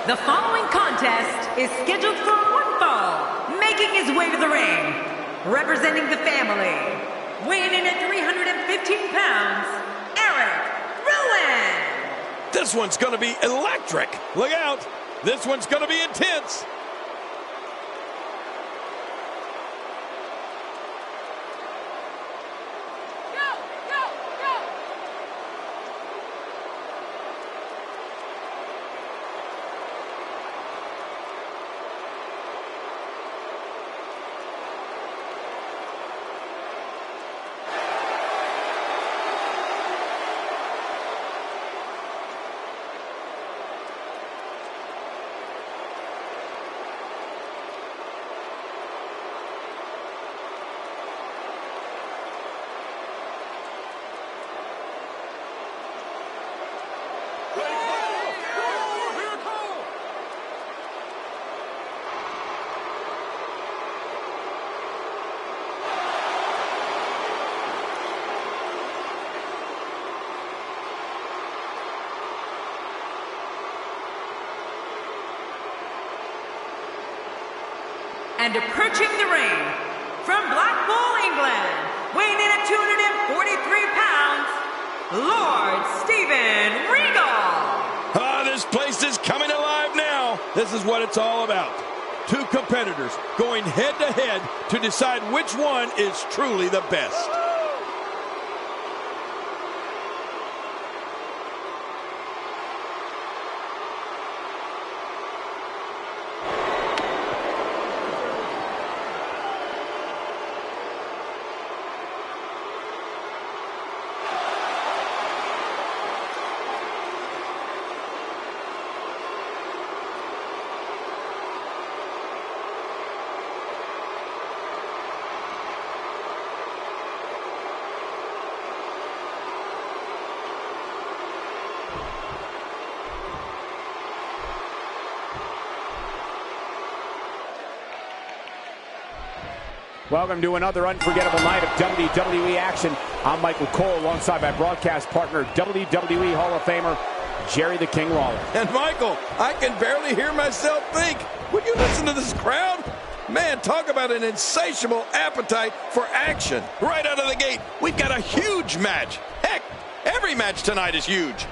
The following contest is scheduled for one fall. Making his way to the ring, representing the family, weighing in at 315 pounds, Eric Rowan. This one's going to be electric. Look out. This one's going to be intense. And approaching the ring, from Blackpool, England, weighing in at 243 pounds, Lord Steven Regal. This place is coming alive now. This is what it's all about. Two competitors going head to head to decide which one is truly the best. Welcome to another unforgettable night of WWE action. I'm Michael Cole, alongside my broadcast partner, WWE Hall of Famer, Jerry the King Lawler. And Michael, I can barely hear myself think. Would you listen to this crowd? Man, talk about an insatiable appetite for action. Right out of the gate, we've got a huge match. Heck, every match tonight is huge.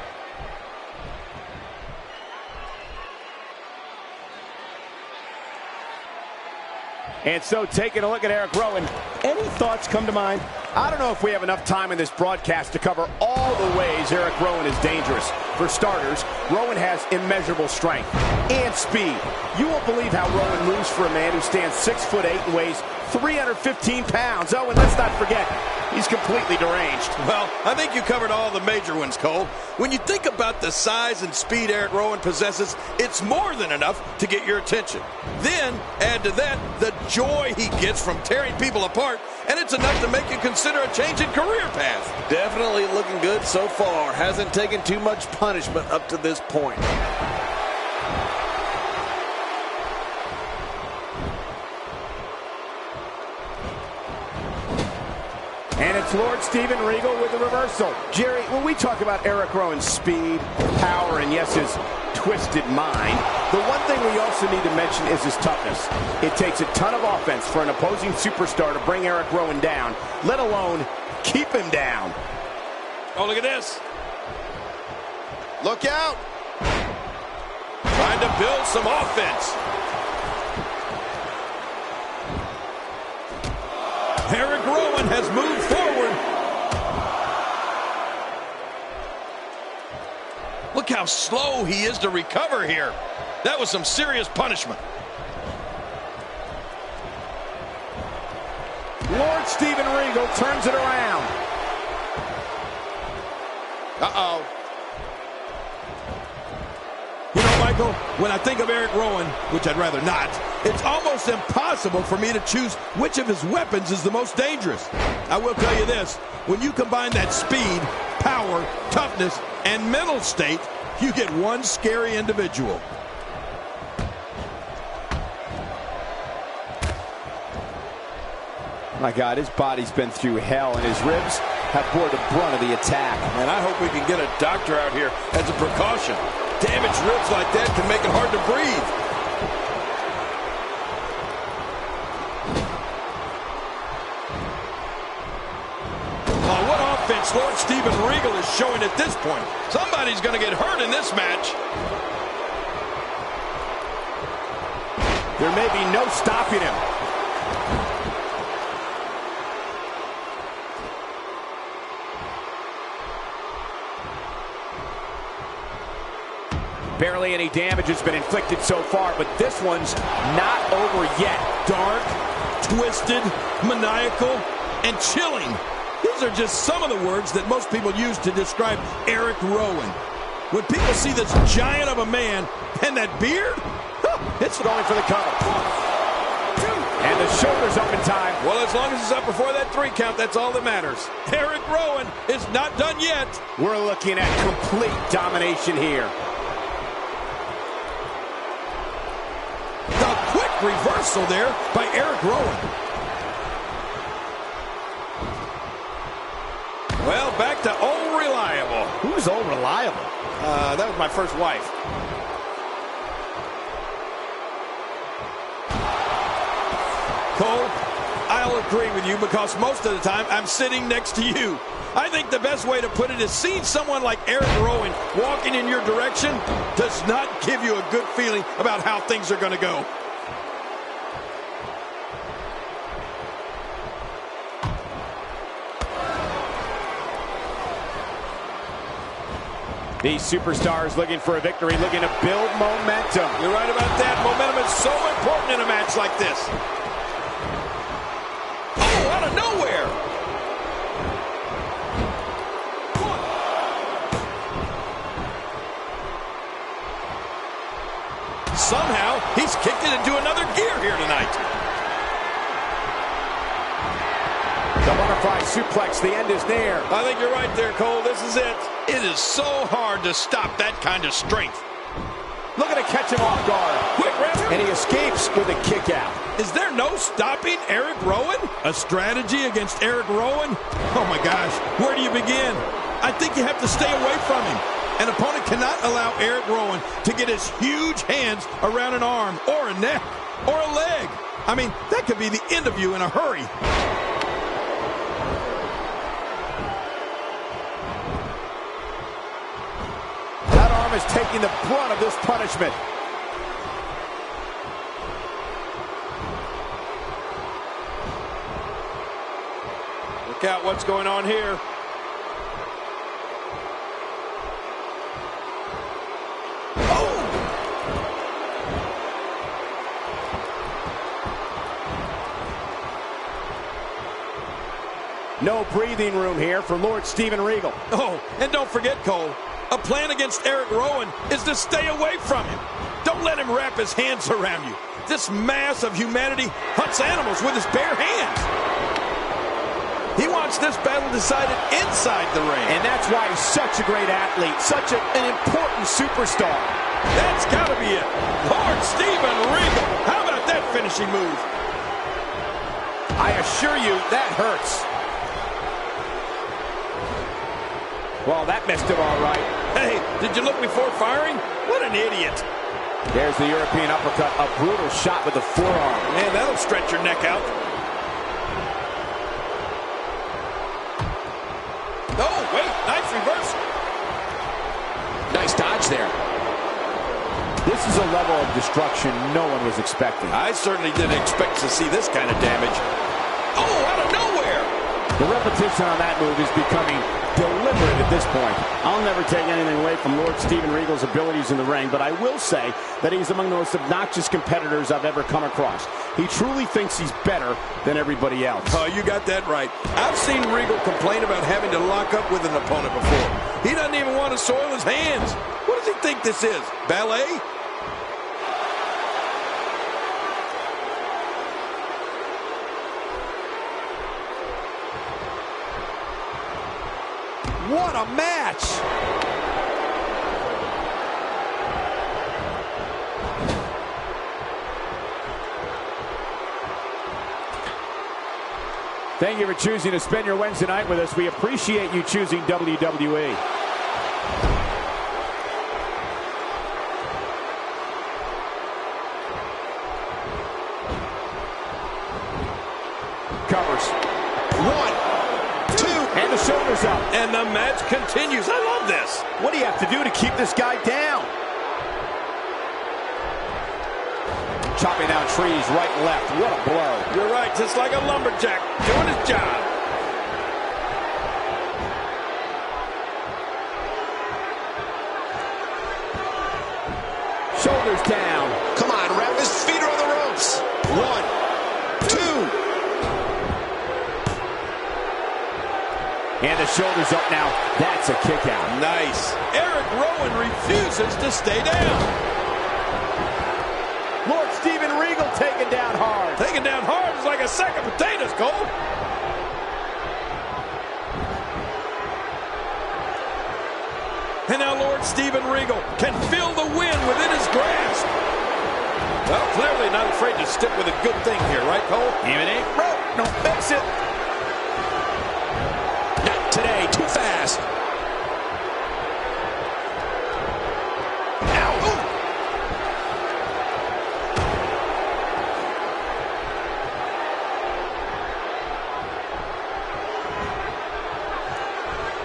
And so, taking a look at Eric Rowan, any thoughts come to mind? I don't know if we have enough time in this broadcast to cover all the ways Eric Rowan is dangerous. For starters, Rowan has immeasurable strength and speed. You won't believe how Rowan moves for a man who stands 6'8" and weighs 315 pounds. Oh, and let's not forget, he's completely deranged. Well, I think you covered all the major ones, Cole. When you think about the size and speed Eric Rowan possesses, it's more than enough to get your attention. Then, add to that the joy he gets from tearing people apart, and it's enough to make you consider a change in career path. Definitely looking good so far. Hasn't taken too much punishment up to this point. And it's Lord Steven Regal with the reversal. Jerry, when we talk about Eric Rowan's speed, power, and yes, his twisted mind, the one thing we also need to mention is his toughness. It takes a ton of offense for an opposing superstar to bring Eric Rowan down, let alone keep him down. Oh, look at this. Look out. Trying to build some offense. Eric Rowan has moved forward. Look how slow he is to recover here. That was some serious punishment. Lord Steven Regal turns it around. Uh-oh. You know, Michael, when I think of Eric Rowan, which I'd rather not, it's almost impossible for me to choose which of his weapons is the most dangerous. I will tell you this, when you combine that speed, power, toughness, and mental state, you get one scary individual. My God, his body's been through hell, and his ribs have bore the brunt of the attack. And I hope we can get a doctor out here as a precaution. Damaged ribs like that can make it hard to breathe. Oh, what offense Lord Steven Regal is showing at this point. Somebody's going to get hurt in this match. There may be no stopping him. Barely any damage has been inflicted so far, but this one's not over yet. Dark, twisted, maniacal, and chilling. These are just some of the words that most people use to describe Eric Rowan. When people see this giant of a man and that beard, it's going for the cover. And the shoulder's up in time. Well, as long as it's up before that 3 count, that's all that matters. Eric Rowan is not done yet. We're looking at complete domination here. The quick reversal there by Eric Rowan. Well, back to old reliable. Who's old reliable? That was my first wife. Cole, I'll agree with you because most of the time I'm sitting next to you. I think the best way to put it is seeing someone like Eric Rowan walking in your direction does not give you a good feeling about how things are going to go. These superstars looking for a victory, looking to build momentum. You're right about that. Momentum is so important in a match like this. Oh, out of nowhere. Somehow, he's kicked it into another gear here tonight. The butterfly suplex, the end is near. I think you're right there, Cole. This is it. It is so hard to stop that kind of strength. Looking to catch him off guard. Quick rip. And he escapes with a kick out. Is there no stopping Eric Rowan? A strategy against Eric Rowan? Oh my gosh, where do you begin? I think you have to stay away from him. An opponent cannot allow Eric Rowan to get his huge hands around an arm or a neck or a leg. I mean, that could be the end of you in a hurry. That arm is taking the brunt of this punishment. Look out what's going on here. No breathing room here for Lord Steven Regal. Oh, and don't forget, Cole, a plan against Eric Rowan is to stay away from him. Don't let him wrap his hands around you. This mass of humanity hunts animals with his bare hands. He wants this battle decided inside the ring. And that's why he's such a great athlete, such an important superstar. That's got to be it. Lord Steven Regal. How about that finishing move? I assure you, that hurts. Well, that missed him all right. Hey, did you look before firing? What an idiot. There's the European uppercut, a brutal shot with the forearm. Man, that'll stretch your neck out. Oh, wait, nice reversal. Nice dodge there. This is a level of destruction no one was expecting. I certainly didn't expect to see this kind of damage. Oh, out of nowhere. The repetition on that move is becoming deliberate at this point. I'll never take anything away from Lord Steven Regal's abilities in the ring, but I will say that he's among the most obnoxious competitors I've ever come across. He truly thinks he's better than everybody else. Oh, you got that right. I've seen Regal complain about having to lock up with an opponent before. He doesn't even want to soil his hands. What does he think this is, ballet? What a match! Thank you for choosing to spend your Wednesday night with us. We appreciate you choosing WWE. shoulders up. And the match continues. I love this. What do you have to do to keep this guy down? Chopping down trees right and left. What a blow. You're right, just like a lumberjack doing his job. Shoulders down. Come on, ref. His feet are on the ropes. 1, 2. And the shoulders up now. That's a kick out. Nice. Eric Rowan refuses to stay down. Lord Steven Regal taken down hard. Taken down hard is like a sack of potatoes, Cole. And now Lord Steven Regal can feel the wind within his grasp. Well, clearly not afraid to stick with a good thing here, right, Cole? Even ain't broke. Don't fix it. Not today. Too fast. Ow. Ooh.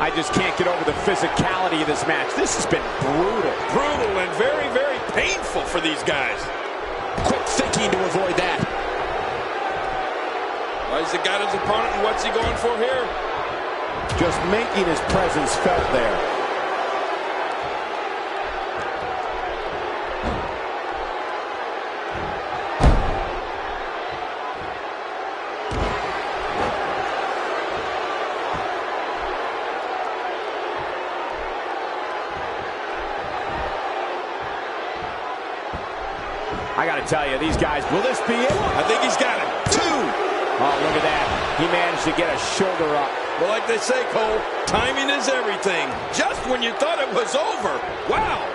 I just can't get over the physicality of this match. This has been brutal. Brutal and very, very painful for these guys. Quick thinking to avoid that. Well, he's got his opponent, and what's he going for here? Just making his presence felt there. I got to tell you, these guys, will this be it? I think he's got it. 2. Oh, look at that. He managed to get a shoulder up. Well, like they say, Cole, timing is everything. Just when you thought it was over. Wow.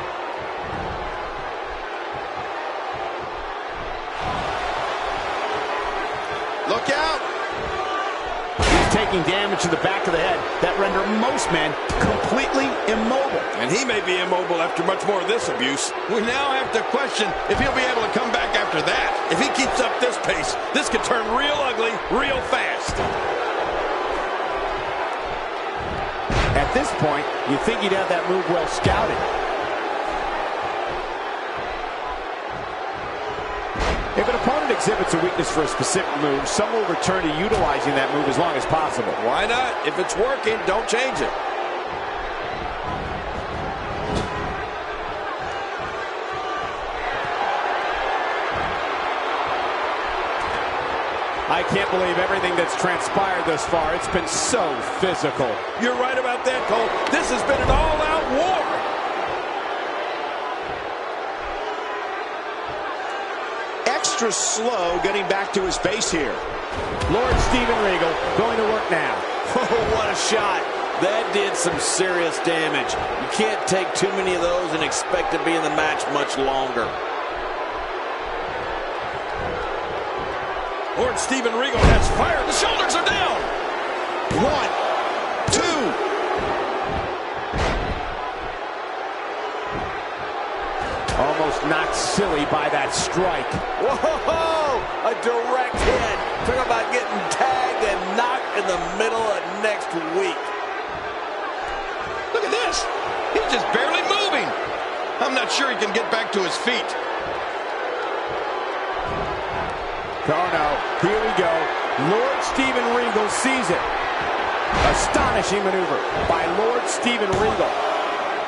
Look out. He's taking damage to the back of the head that render most men completely immobile. And he may be immobile after much more of this abuse. We now have to question if he'll be able to come back after that. If he keeps up this pace, this could turn real ugly real fast. At this point, you think he'd have that move well scouted. If an opponent exhibits a weakness for a specific move, some will return to utilizing that move as long as possible. Why not? If it's working, don't change it. I can't believe everything that's transpired thus far. It's been so physical. You're right about that, Cole. This has been an all-out war. Extra slow getting back to his base here. Lord Steven Regal going to work now. Oh, what a shot. That did some serious damage. You can't take too many of those and expect to be in the match much longer. Lord Steven Regal has fired. The shoulders are down. 1, 2. Almost knocked silly by that strike. Whoa! A direct hit. Talk about getting tagged and knocked in the middle of next week. Look at this. He's just barely moving. I'm not sure he can get back to his feet. Oh no, here we go. Lord Steven Regal sees it. Astonishing maneuver by Lord Steven Regal.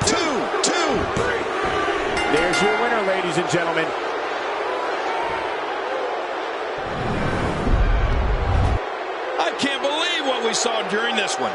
2, 2. There's your winner, ladies and gentlemen. I can't believe what we saw during this one.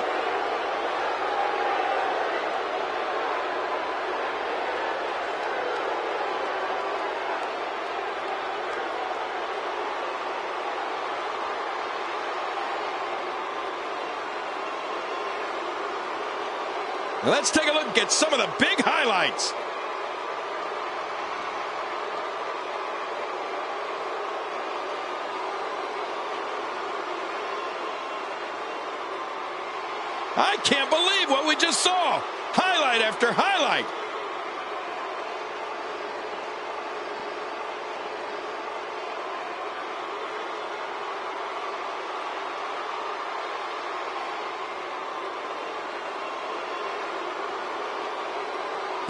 Let's take a look at some of the big highlights. I can't believe what we just saw. Highlight after highlight.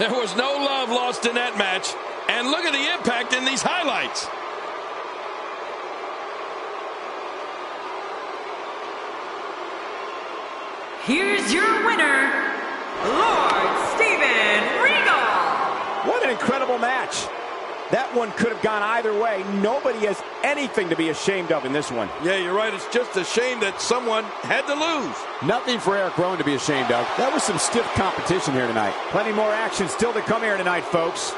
There was no love lost in that match. And look at the impact in these highlights. Here's your winner, Lord Steven Regal. What an incredible match. That one could have gone either way. Nobody has anything to be ashamed of in this one. Yeah, you're right. It's just a shame that someone had to lose. Nothing for Eric Rowan to be ashamed of. That was some stiff competition here tonight. Plenty more action still to come here tonight, folks.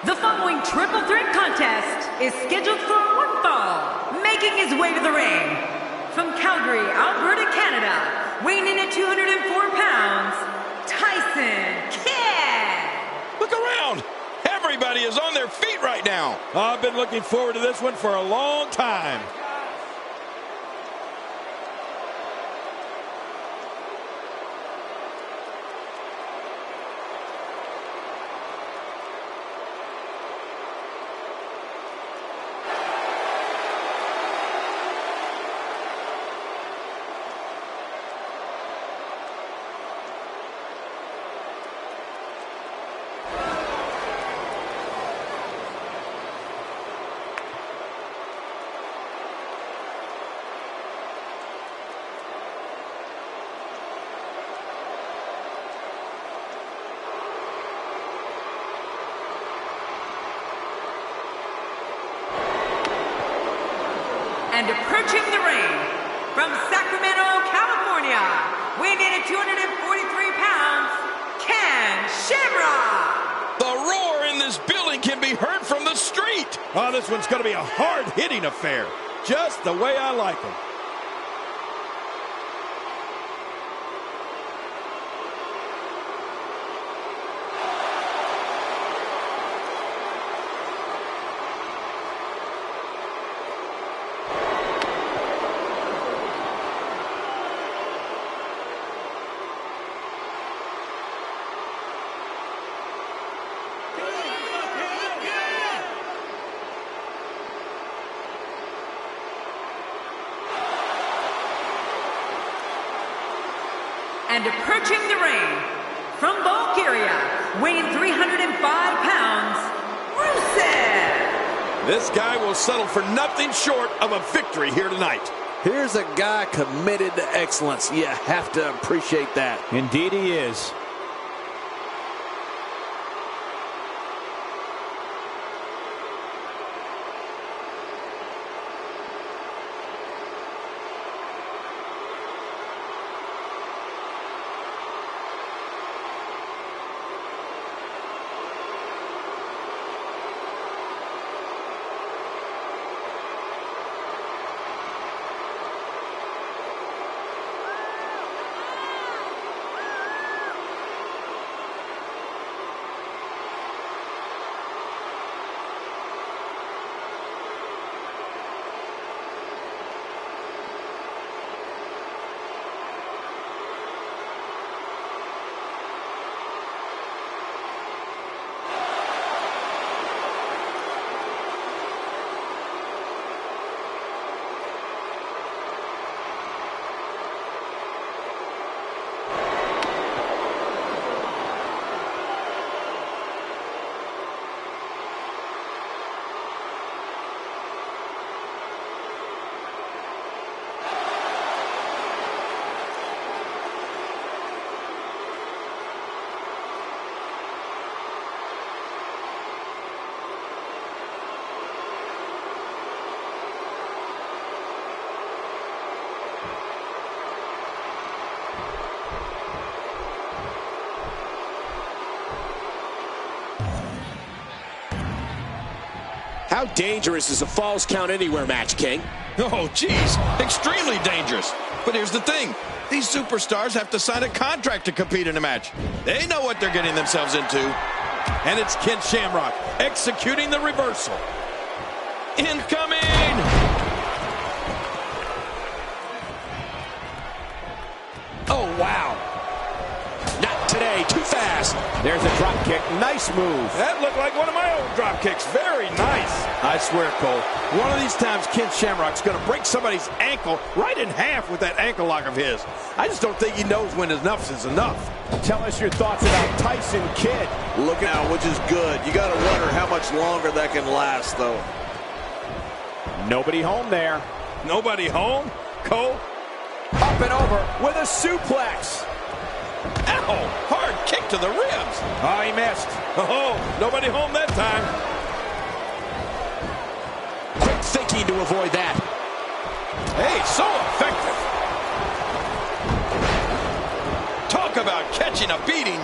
The following triple threat contest is scheduled for one fall. Making his way to the ring, from Calgary, Alberta, Canada, weighing in at 204 pounds, Tyson Kidd. Look around. Everybody is on their feet right now. I've been looking forward to this one for a long time. And approaching the ring, from Sacramento, California, weighing in at 243 pounds, Ken Shamrock. The roar in this building can be heard from the street. Oh, this one's going to be a hard-hitting affair, just the way I like them. And approaching the ring, from Bulgaria, weighing 305 pounds, Rusev. This guy will settle for nothing short of a victory here tonight. Here's a guy committed to excellence. You have to appreciate that. Indeed he is. How dangerous is a Falls Count Anywhere match, King? Oh, geez, extremely dangerous. But here's the thing. These superstars have to sign a contract to compete in a match. They know what they're getting themselves into. And it's Ken Shamrock executing the reversal. Incoming! Oh, wow. Not today. Too fast. There's a drop kick. Nice move. That looked like one of my old drop kicks. Very nice. I swear, Cole, one of these times Ken Shamrock's going to break somebody's ankle right in half with that ankle lock of his. I just don't think he knows when enough is enough. Tell us your thoughts about Tyson Kidd. Look out, which is good. You got to wonder how much longer that can last, though. Nobody home there. Nobody home? Cole? Up and over with a suplex. Ow! Hard kick to the ribs. Oh, he missed. Oh, nobody home that time. Quick thinking to avoid that. Hey, so effective. Talk about catching a beating.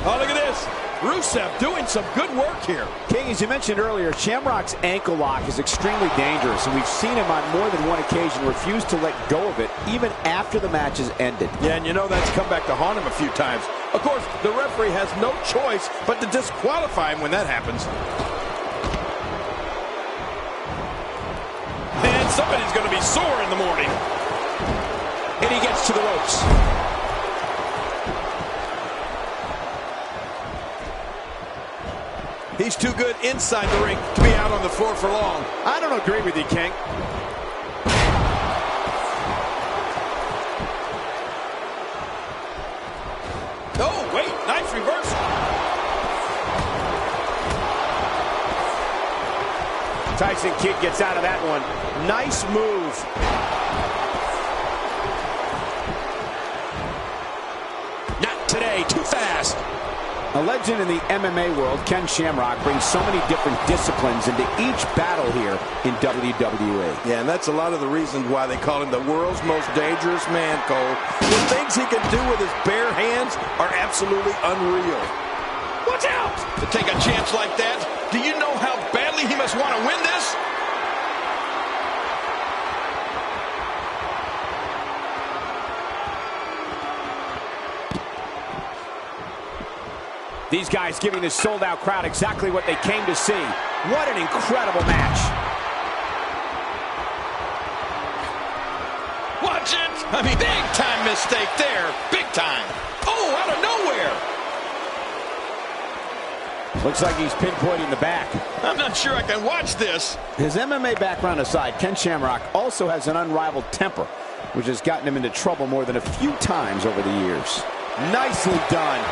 Oh, look at this. Rusev doing some good work here. King, as you mentioned earlier, Shamrock's ankle lock is extremely dangerous, and we've seen him on more than one occasion refuse to let go of it, even after the match has ended. Yeah, and you know that's come back to haunt him a few times. Of course, the referee has no choice but to disqualify him when that happens. And somebody's going to be sore in the morning. And he gets to the ropes. He's too good inside the ring to be out on the floor for long. I don't agree with you, King. Oh, wait, nice reversal. Tyson Kidd gets out of that one. Nice move. Not today, too fast. A legend in the MMA world, Ken Shamrock brings so many different disciplines into each battle here in WWE. Yeah, and that's a lot of the reasons why they call him the world's most dangerous man, Cole. The things he can do with his bare hands are absolutely unreal. Watch out! To take a chance like that, do you know how badly he must want to win this? These guys giving this sold-out crowd exactly what they came to see. What an incredible match. Watch it! I mean, big-time mistake there. Big time. Oh, out of nowhere. Looks like he's pinpointing the back. I'm not sure I can watch this. His MMA background aside, Ken Shamrock also has an unrivaled temper, which has gotten him into trouble more than a few times over the years. Nicely done.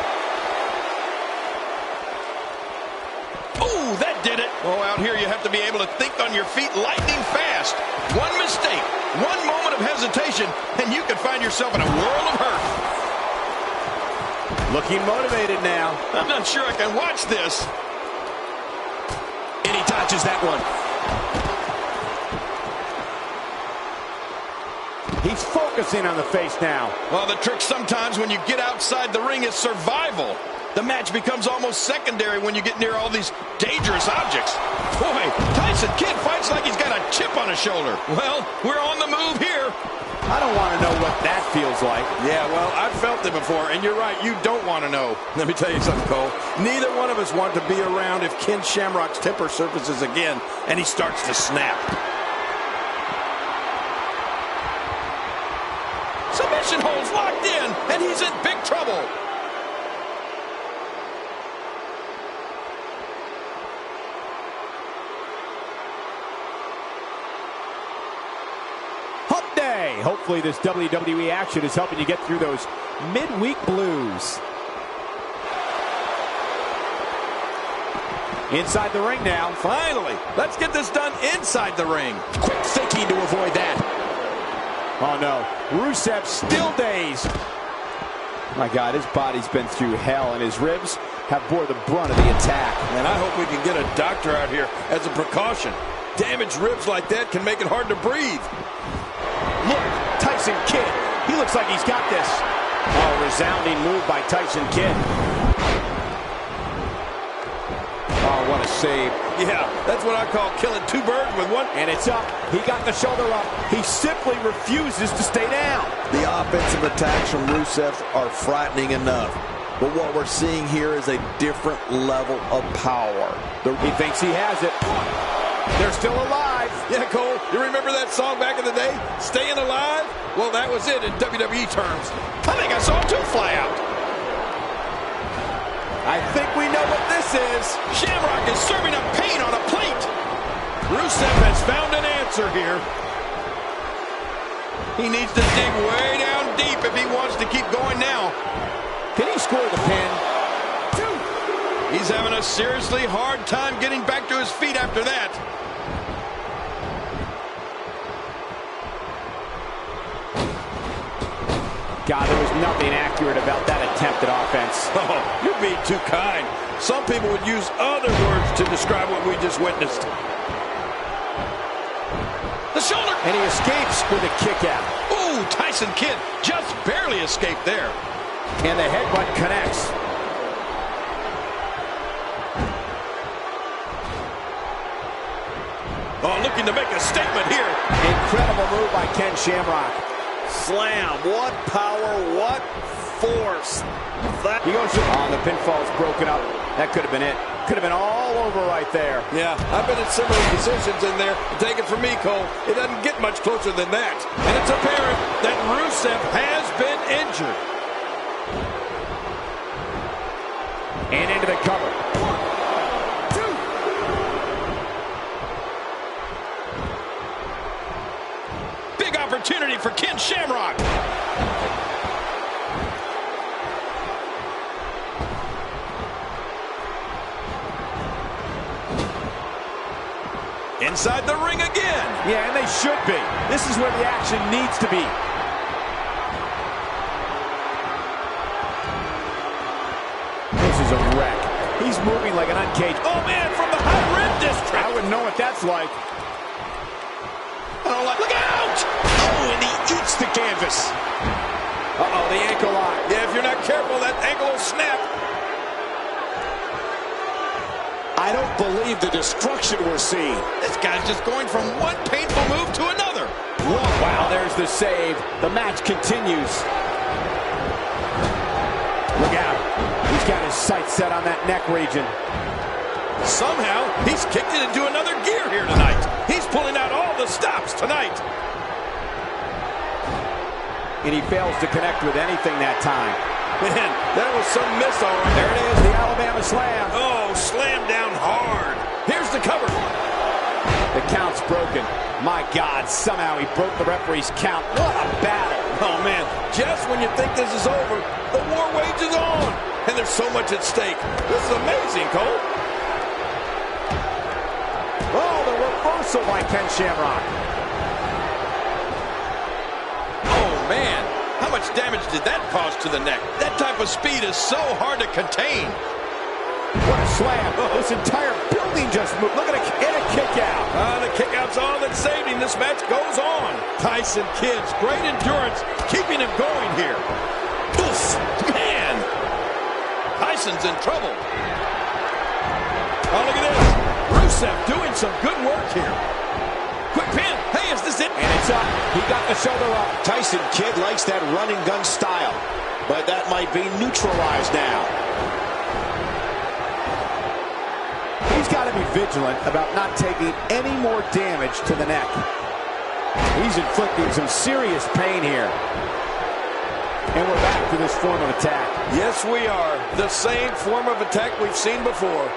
Oh, that did it. Oh, out here you have to be able to think on your feet lightning fast. One mistake, one moment of hesitation, and you can find yourself in a world of hurt. Looking motivated now. I'm not sure I can watch this. And he dodges that one. He's focusing on the face now. Well, the trick sometimes when you get outside the ring is survival. The match becomes almost secondary when you get near all these dangerous objects. Boy, Tyson Kidd fights like he's got a chip on his shoulder. Well, we're on the move here. I don't want to know what that feels like. Yeah, well, I've felt it before, and you're right, you don't want to know. Let me tell you something, Cole. Neither one of us want to be around if Ken Shamrock's temper surfaces again and he starts to snap. Submission holds locked in, and he's in big trouble. Hopefully this WWE action is helping you get through those midweek blues. Inside the ring now. Finally, let's get this done inside the ring. Quick thinking to avoid that. Oh no, Rusev still dazed. My God, his body's been through hell and his ribs have bore the brunt of the attack. And I hope we can get a doctor out here as a precaution. Damaged ribs like that can make it hard to breathe. Look, Tyson Kidd. He looks like he's got this. Oh, A resounding move by Tyson Kidd. Oh, what a save. Yeah, that's what I call killing two birds with one. And it's up. He got the shoulder up. He simply refuses to stay down. The offensive attacks from Rusev are frightening enough. But what we're seeing here is a different level of power. He thinks he has it. They're still alive. Yeah, Cole, you remember that song back in the day? Staying Alive? Well, that was it in WWE terms. I think I saw two fly out. I think we know what this is. Shamrock is serving up pain on a plate. Rusev has found an answer here. He needs to dig way down deep if he wants to keep going now. Can he score the pin? He's having a seriously hard time getting back to his feet after that. God, there was nothing accurate about that attempted offense. Oh, you're being too kind. Some people would use other words to describe what we just witnessed. The shoulder. And he escapes with a kick out. Ooh, Tyson Kidd just barely escaped there. And the headbutt connects. Oh, looking to make a statement here. Incredible move by Ken Shamrock. Slam. What power, what force. He goes the pinfall's broken up. That could have been it. Could have been all over right there. Yeah, I've been in similar positions in there. Take it from me, Cole. It doesn't get much closer than that. And it's apparent that Rusev has been injured. And into the cover. 1, 2. Big opportunity for Ken Shamrock. Inside the ring again. Yeah, and they should be. This is where the action needs to be. This is a wreck. He's moving like an uncaged. Oh, man, from the high rim district. I wouldn't know what that's like. Oh, look out! Oh, and he eats the canvas. Uh-oh, the ankle lock. Yeah, if you're not careful, that ankle will snap. I don't believe the destruction we're seeing. This guy's just going from one painful move to another. Whoa, wow, there's the save. The match continues. Look out. He's got his sights set on that neck region. Somehow, he's kicked it into another gear here tonight. He's pulling out all the stops tonight. And he fails to connect with anything that time. Man, that was some miss all right. There it is, the Alabama slam. Oh, slammed down hard. Here's the cover. The count's broken. My God, somehow he broke the referee's count. What a battle. Oh, man, just when you think this is over, the war wages on. And there's so much at stake. This is amazing, Cole. Oh, the reversal by Ken Shamrock. Oh, man. How much damage did that cause to the neck? That type of speed is so hard to contain. What a slam. This entire building just moved. Look at a kick out. The kick out's all that saved him. This match goes on. Tyson Kidd's great endurance keeping him going here. Oof, man. Tyson's in trouble. Oh, look at this. Rusev doing some good work here. Quick pin. Hey, is this it? And it's up. He got the shoulder up. Tyson Kidd likes that run and gun style, but that might be neutralized now. He's got to be vigilant about not taking any more damage to the neck. He's inflicting some serious pain here. And we're back to this form of attack. Yes, we are. The same form of attack we've seen before.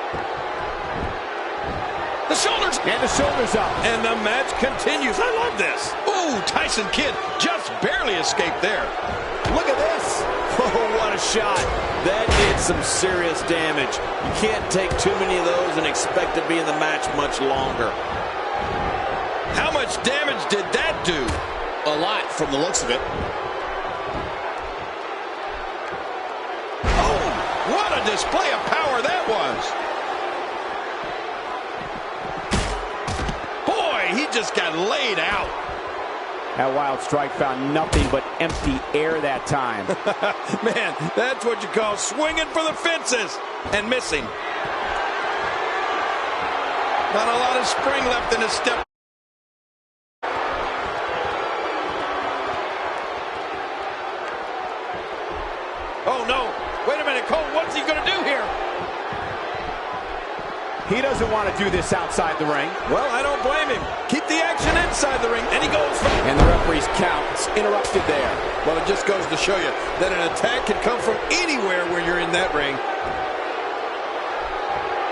The shoulders. And the shoulders up. And the match continues. I love this. Ooh, Tyson Kidd just barely escaped there. Look at this. Oh, what a shot. That did some serious damage. You can't take too many of those and expect to be in the match much longer. How much damage did that do? A lot from the looks of it. Oh, what a display of power that was. Boy, he just got laid out. That wild strike found nothing but empty air that time. Man, that's what you call swinging for the fences and missing. Not a lot of spring left in his step. Oh, no. Wait a minute, Cole. What's he going to do here? He doesn't want to do this outside the ring. Well, I don't blame him. Keep the action inside the ring, and he goes for... And the referee's count's interrupted there. Well, it just goes to show you that an attack can come from anywhere when you're in that ring.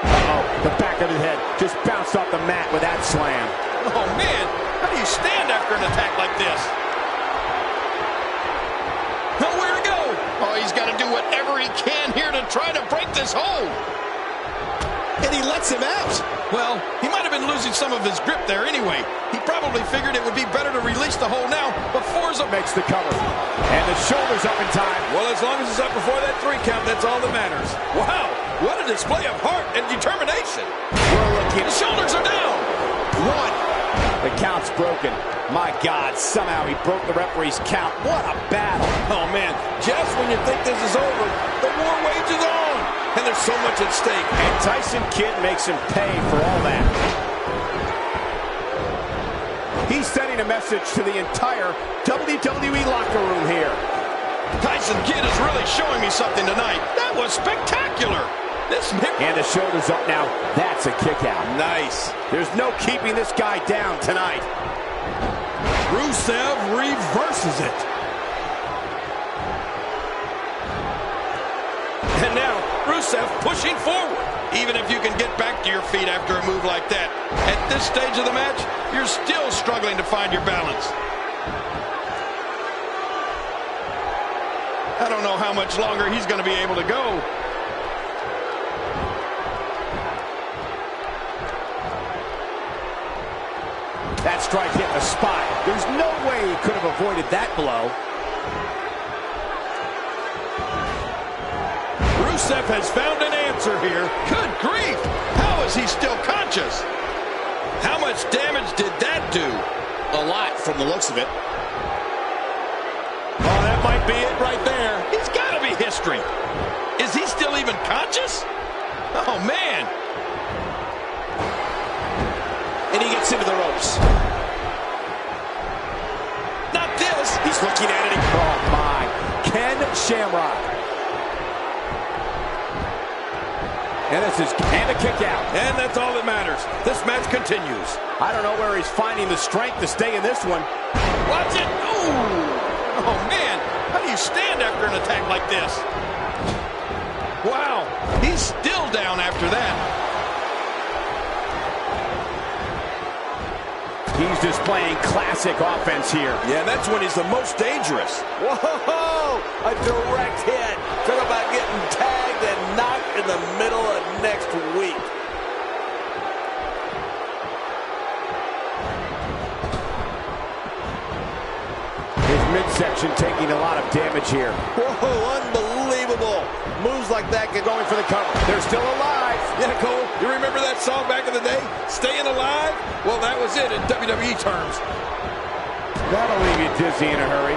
Uh-oh, the back of his head just bounced off the mat with that slam. Oh, man, how do you stand after an attack like this? Nowhere to go. Oh, he's got to do whatever he can here to try to break this hold. And he lets him out. Well, he might have been losing some of his grip there anyway. He probably figured it would be better to release the hold now, but Forza makes the cover. And the shoulder's up in time. Well, as long as it's up before that 3 count, that's all that matters. Wow, what a display of heart and determination. We're looking. The shoulders are down. 1. The count's broken. My God, somehow he broke the referee's count. What a battle. Oh, man, just when you think this is over, the war wages on. And there's so much at stake. And Tyson Kidd makes him pay for all that. He's sending a message to the entire WWE locker room here. Tyson Kidd is really showing me something tonight. That was spectacular. And the shoulder's up now. That's a kick out. Nice. There's no keeping this guy down tonight. Rusev reverses it. And now, Rusev pushing forward. Even if you can get back to your feet after a move like that, at this stage of the match, you're still struggling to find your balance. I don't know how much longer he's going to be able to go. That strike hit the spot. There's no way he could have avoided that blow. Rusev has found an answer here. Good grief! How is he still conscious? How much damage did that do? A lot from the looks of it. Oh, that might be it right there. It's got to be history. Is he still even conscious? Oh, man. And he gets into the ropes. Not this. He's looking at it. Oh, my. Ken Shamrock. And a kick out. And that's all that matters. This match continues. I don't know where he's finding the strength to stay in this one. Watch it. Ooh. Oh, man. How do you stand after an attack like this? Wow. He's still down after that. He's displaying classic offense here. Yeah, that's when he's the most dangerous. Whoa! A direct hit. Talk about getting tagged and knocked in the middle of next week. His midsection taking a lot of damage here. Whoa, unbelievable. Moves like that get going for the cover. They're still alive. Yeah, Cole, you remember that song back in the day? Staying Alive? Well, that was it in WWE terms. That'll leave you dizzy in a hurry.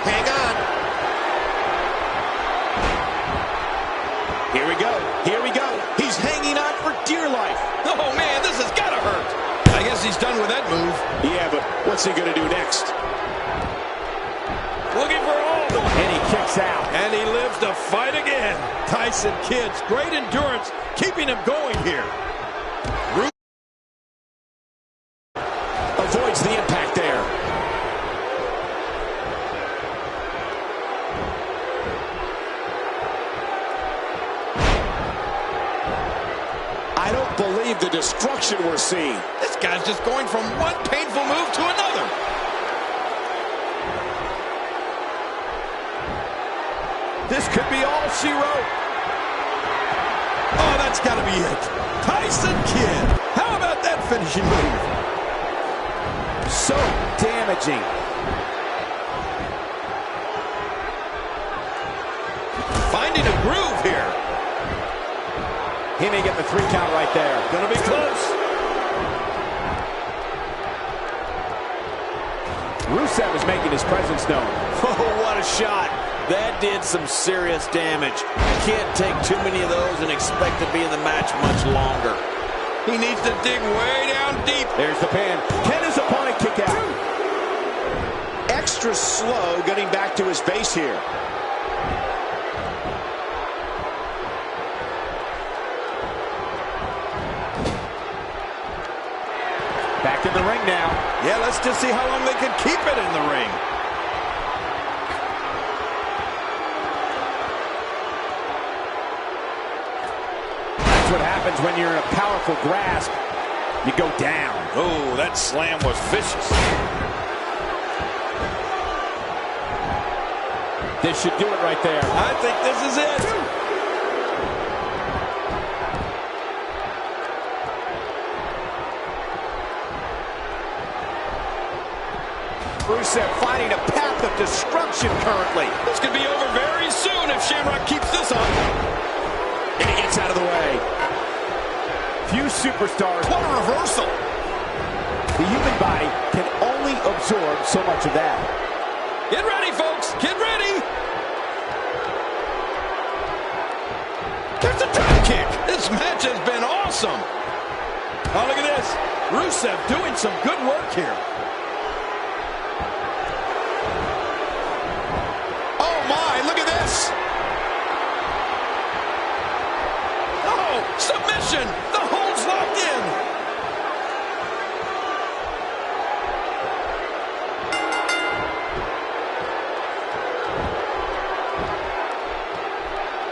Hang on. Here we go. Here we go. He's hanging on for dear life. Oh, man, this has got to hurt. I guess he's done with that move. Yeah, but what's he going to do next? Looking for all the... And he kicks out. And he lives to fight again. Tyson Kidd's great endurance keeping him going here. Avoids the impact there. I don't believe the destruction we're seeing. This guy's just going from one painful move to another. This could be all she wrote. Oh, that's got to be it. Tyson Kidd. How about that finishing move? So damaging. Finding a groove here. He may get the 3 count right there. Gonna be close. Rusev is making his presence known. Oh, what a shot. That did some serious damage. You can't take too many of those and expect to be in the match much longer. He needs to dig way down deep. There's the pin. Can his opponent kick out? Extra slow getting back to his base here. Back in the ring now. Yeah, let's just see how long they can keep it in the ring. That's what happens when you're in a powerful grasp. You go down. Oh, that slam was vicious. This should do it right there. I think this is it. Rusev finding a path of destruction currently. This could be over very soon if Shamrock keeps this up. And he gets out of the way. Few superstars. What a reversal. The human body can only absorb so much of that. Get ready, folks. Get ready. There's a drop kick. This match has been awesome. Oh, look at this. Rusev doing some good work here. Oh, my. Look at this. Oh, submission. The hold's locked in.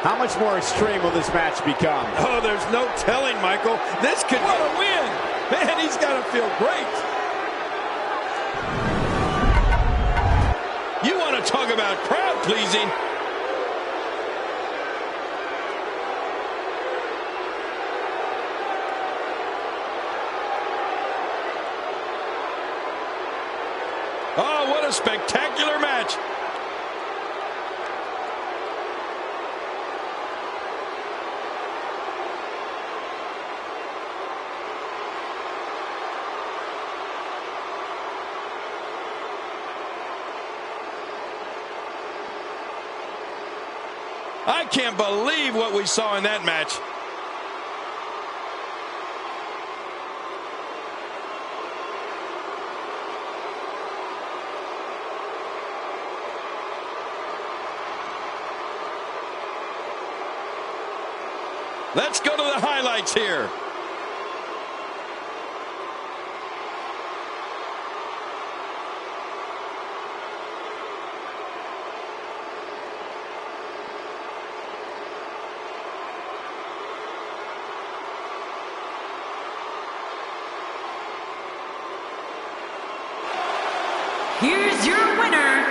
How much more extreme will this match become? Oh, there's no telling, Michael. This could... What a win. Man, he's got to feel great. You want to talk about crowd pleasing? Oh, what a spectacular match. I can't believe what we saw in that match. Let's go to the highlights here. Here's your winner,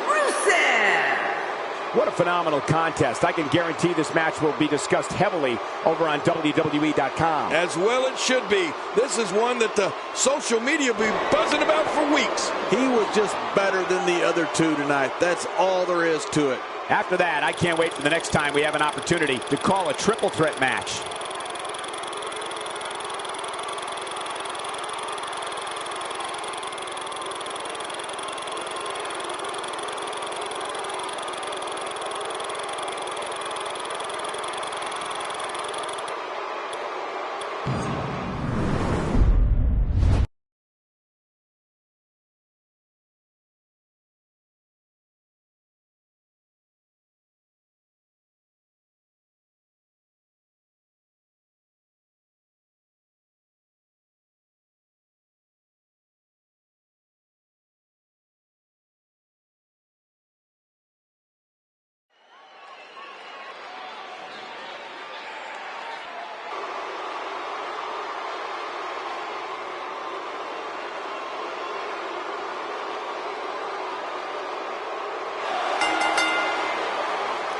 Rusev. What a phenomenal contest. I can guarantee this match will be discussed heavily over on WWE.com. As well it should be. This is one that the social media will be buzzing about for weeks. He was just better than the other two tonight. That's all there is to it. After that, I can't wait for the next time we have an opportunity to call a triple threat match.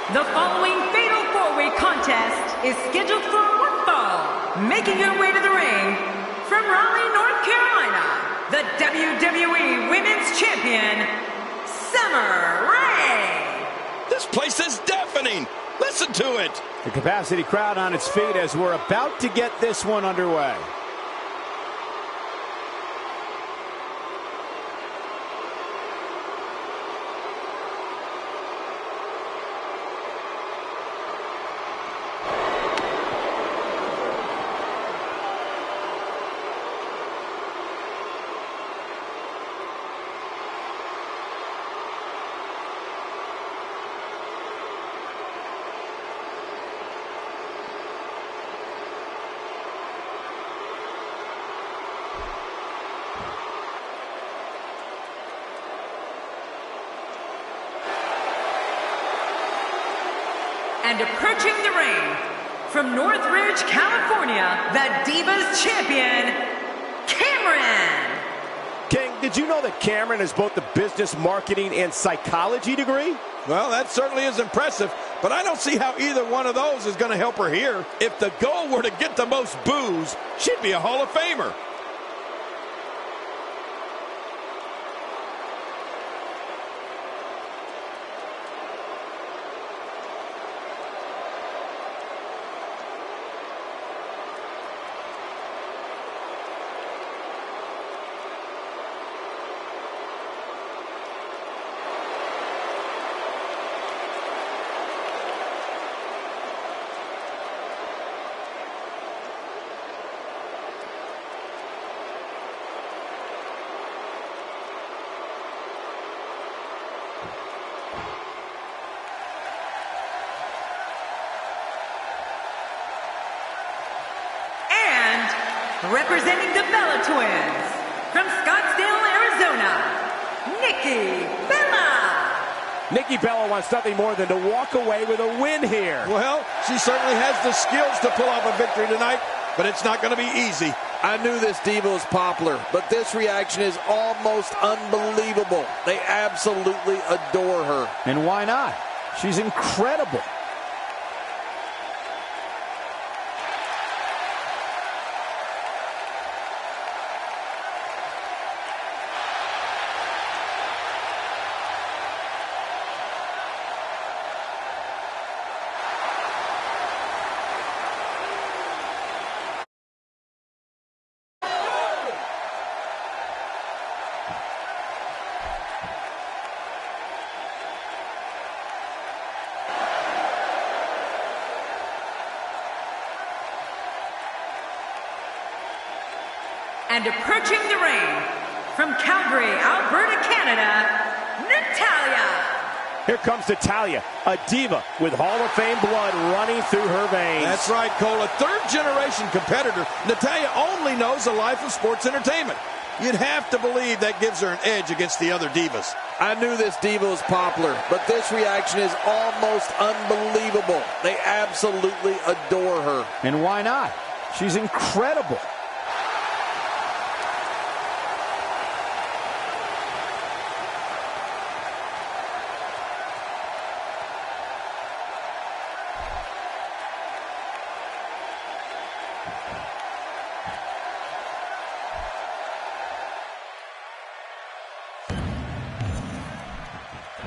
The following fatal four-way contest is scheduled for one fall. Making her way to the ring from Raleigh, North Carolina, the WWE Women's Champion, Summer Rae. This place is deafening. Listen to it. The capacity crowd on its feet as we're about to get this one underway. And approaching the ring, from Northridge, California, the Divas Champion, Cameron. King, did you know that Cameron has both the business, marketing, and psychology degree? Well, that certainly is impressive, but I don't see how either one of those is going to help her here. If the goal were to get the most boos, she'd be a Hall of Famer. Representing the Bella Twins, from Scottsdale, Arizona, Nikki Bella. Nikki Bella wants nothing more than to walk away with a win here. Well, she certainly has the skills to pull off a victory tonight, but it's not going to be easy. I knew this diva was popular, but this reaction is almost unbelievable. They absolutely adore her. And why not? She's incredible. And approaching the ring, from Calgary, Alberta, Canada, Natalya. Here comes Natalya, a diva with Hall of Fame blood running through her veins. That's right, Cole. A third-generation competitor, Natalya only knows a life of sports entertainment. You'd have to believe that gives her an edge against the other divas. I knew this diva was popular, but this reaction is almost unbelievable. They absolutely adore her. And why not? She's incredible.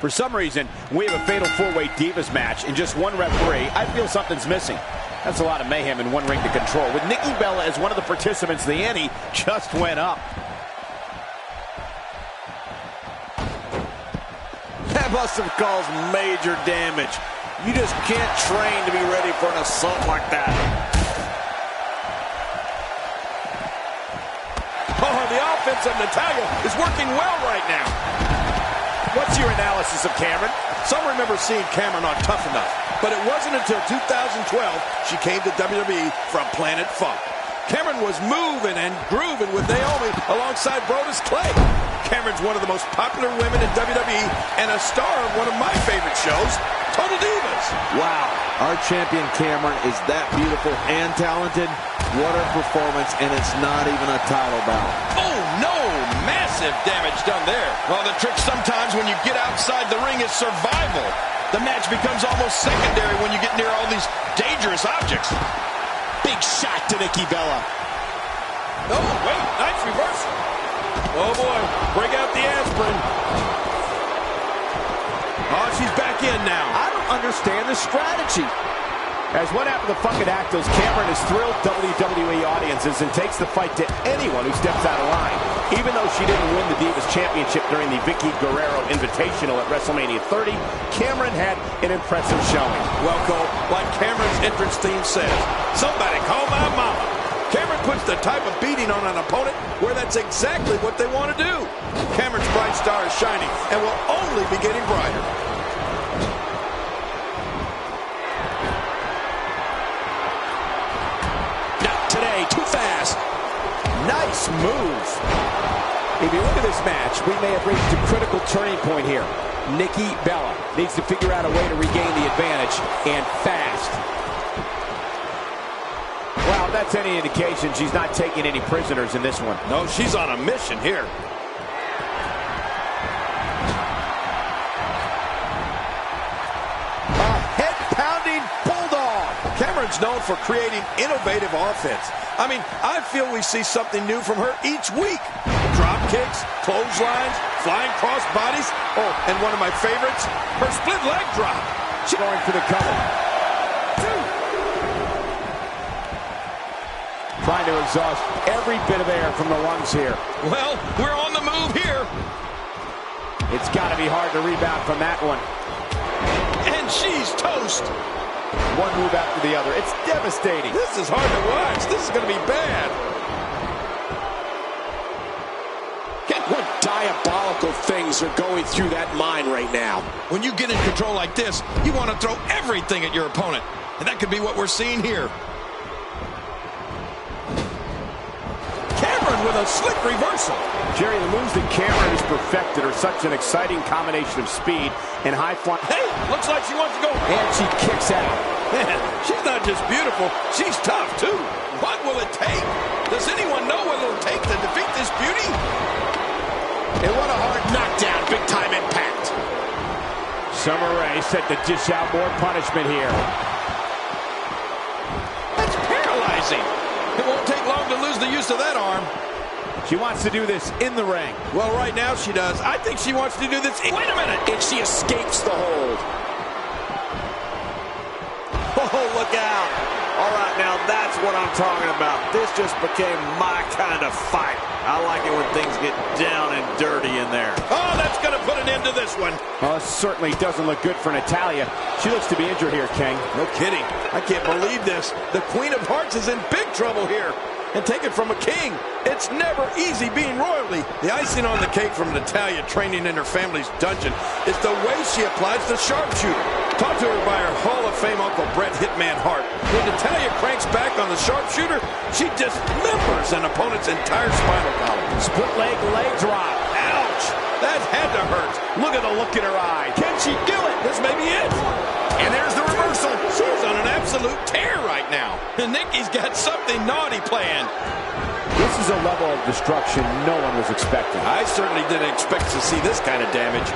For some reason, we have a fatal four-way Divas match and just one referee. I feel something's missing. That's a lot of mayhem in one ring to control. With Nikki Bella as one of the participants, the ante just went up. That must have caused major damage. You just can't train to be ready for an assault like that. Oh, the offense of Natalya is working well right now. What's your analysis of Cameron? Some remember seeing Cameron on Tough Enough, but it wasn't until 2012 she came to WWE from Planet Funk. Cameron was moving and grooving with Naomi alongside Brodus Clay. Cameron's one of the most popular women in WWE and a star of one of my favorite shows, Total Divas. Wow, our champion Cameron is that beautiful and talented. What a performance, and it's not even a title bout. Oh, no! Massive damage done there. Well, the trick sometimes when you get outside the ring is survival. The match becomes almost secondary when you get near all these dangerous objects. Big shot to Nikki Bella. Oh, wait, nice reversal. Oh, boy, break out the aspirin. Oh, she's back in now. I don't understand the strategy. As what happened to fucking Actos, Cameron has thrilled WWE audiences and takes the fight to anyone who steps out of line. Even though she didn't win the Divas Championship during the Vicky Guerrero Invitational at WrestleMania 30, Cameron had an impressive showing. Well, Cole, like Cameron's entrance theme says, somebody call my mama. Cameron puts the type of beating on an opponent where that's exactly what they want to do. Cameron's bright star is shining and will only be getting brighter. Today, too fast. Nice move. If you look at this match, we may have reached a critical turning point here. Nikki Bella needs to figure out a way to regain the advantage, and fast. Well, if that's any indication, she's not taking any prisoners in this one. No, she's on a mission here. A head-pounding bulldog. Cameron's known for creating innovative offense. I mean, I feel we see something new from her each week. Drop kicks, clotheslines, flying cross bodies. Oh, and one of my favorites, her split leg drop. She's going for the cover. Trying to exhaust every bit of air from the lungs here. Well, we're on the move here. It's got to be hard to rebound from that one. And she's toast. One move after the other. It's devastating. This is hard to watch. This is going to be bad. What diabolical things are going through that mind right now? When you get in control like this, you want to throw everything at your opponent. And that could be what we're seeing here. Cameron with a slick reversal. Jerry, the moves that Cameron has perfected are such an exciting combination of speed and high flying. Hey, looks like she wants to go. And she kicks out. Man, she's not just beautiful, she's tough too. What will it take? Does anyone know what it'll take to defeat this beauty? And what a hard knockdown, big time impact. Summer Rae set to dish out more punishment here. That's paralyzing. It won't take long to lose the use of that arm. She wants to do this in the ring. Well, right now she does. I think she wants to do this. Wait a minute. And she escapes the hold. Oh, look out. All right, now that's what I'm talking about. This just became my kind of fight. I like it when things get down and dirty in there. Oh, that's going to put an end to this one. Well, it certainly doesn't look good for Natalya. She looks to be injured here, King. No kidding. I can't believe this. The Queen of Hearts is in big trouble here. And take it from a king, it's never easy being royalty. The icing on the cake from Natalya training in her family's dungeon is the way she applies the sharpshooter. Taught to her by her Hall of Fame Uncle Bret Hitman Hart. When Natalya cranks back on the sharpshooter, she dismembers an opponent's entire spinal column. Split leg drop. Ouch! That had to hurt. Look at the look in her eye. Can she do it? This may be it. And there's the reversal. She's on an absolute tear right now. And Nikki's got something naughty planned. This is a level of destruction no one was expecting. I certainly didn't expect to see this kind of damage.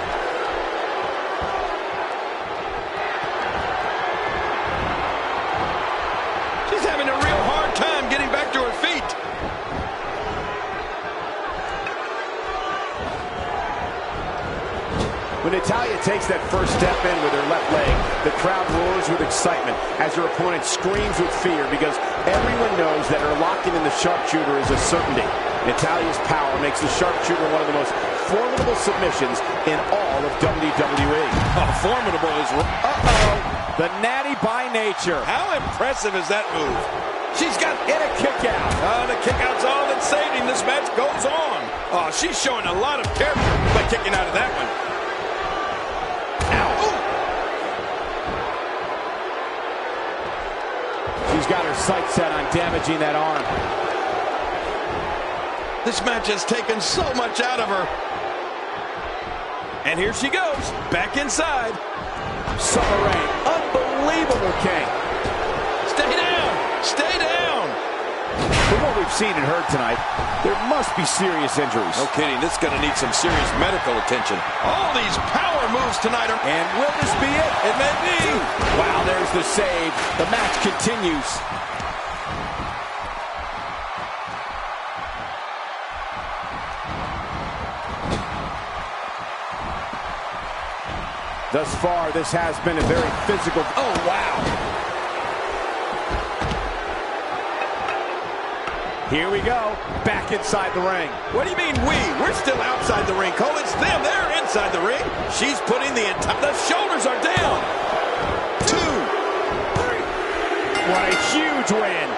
She's having a real hard time getting back to her feet. When Natalya takes that first step in with her left leg, the crowd roars with excitement as her opponent screams with fear because everyone knows that her locking in the sharpshooter is a certainty. Natalya's power makes the sharpshooter one of the most formidable submissions in all of WWE. Oh, formidable is... Uh-oh, the natty by nature. How impressive is that move? She's got In a kick out. the kick out's all that's saving. This match goes on. Oh, she's showing a lot of character by kicking out of that one. She's got her sights set on damaging that arm. This match has taken so much out of her. And here she goes, back inside. Summer Rae, unbelievable, King. Stay down, stay down. From what we've seen and heard tonight, there must be serious injuries. No kidding, this is going to need some serious medical attention. All these power moves tonight are... And will this be it? It may be. Wow, there's the save. The match continues. Thus far, this has been a very physical... Oh, wow. Here we go, back inside the ring. What do you mean we? We're still outside the ring, Cole. It's them. They're inside the ring. She's putting the entire... The shoulders are down. 2, 3. What a huge win.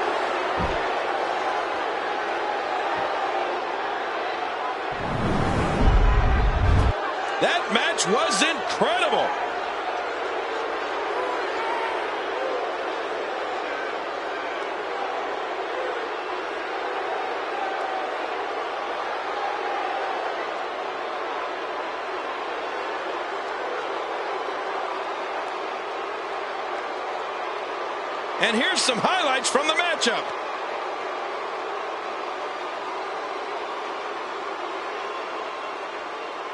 That match was incredible. And here's some highlights from the matchup.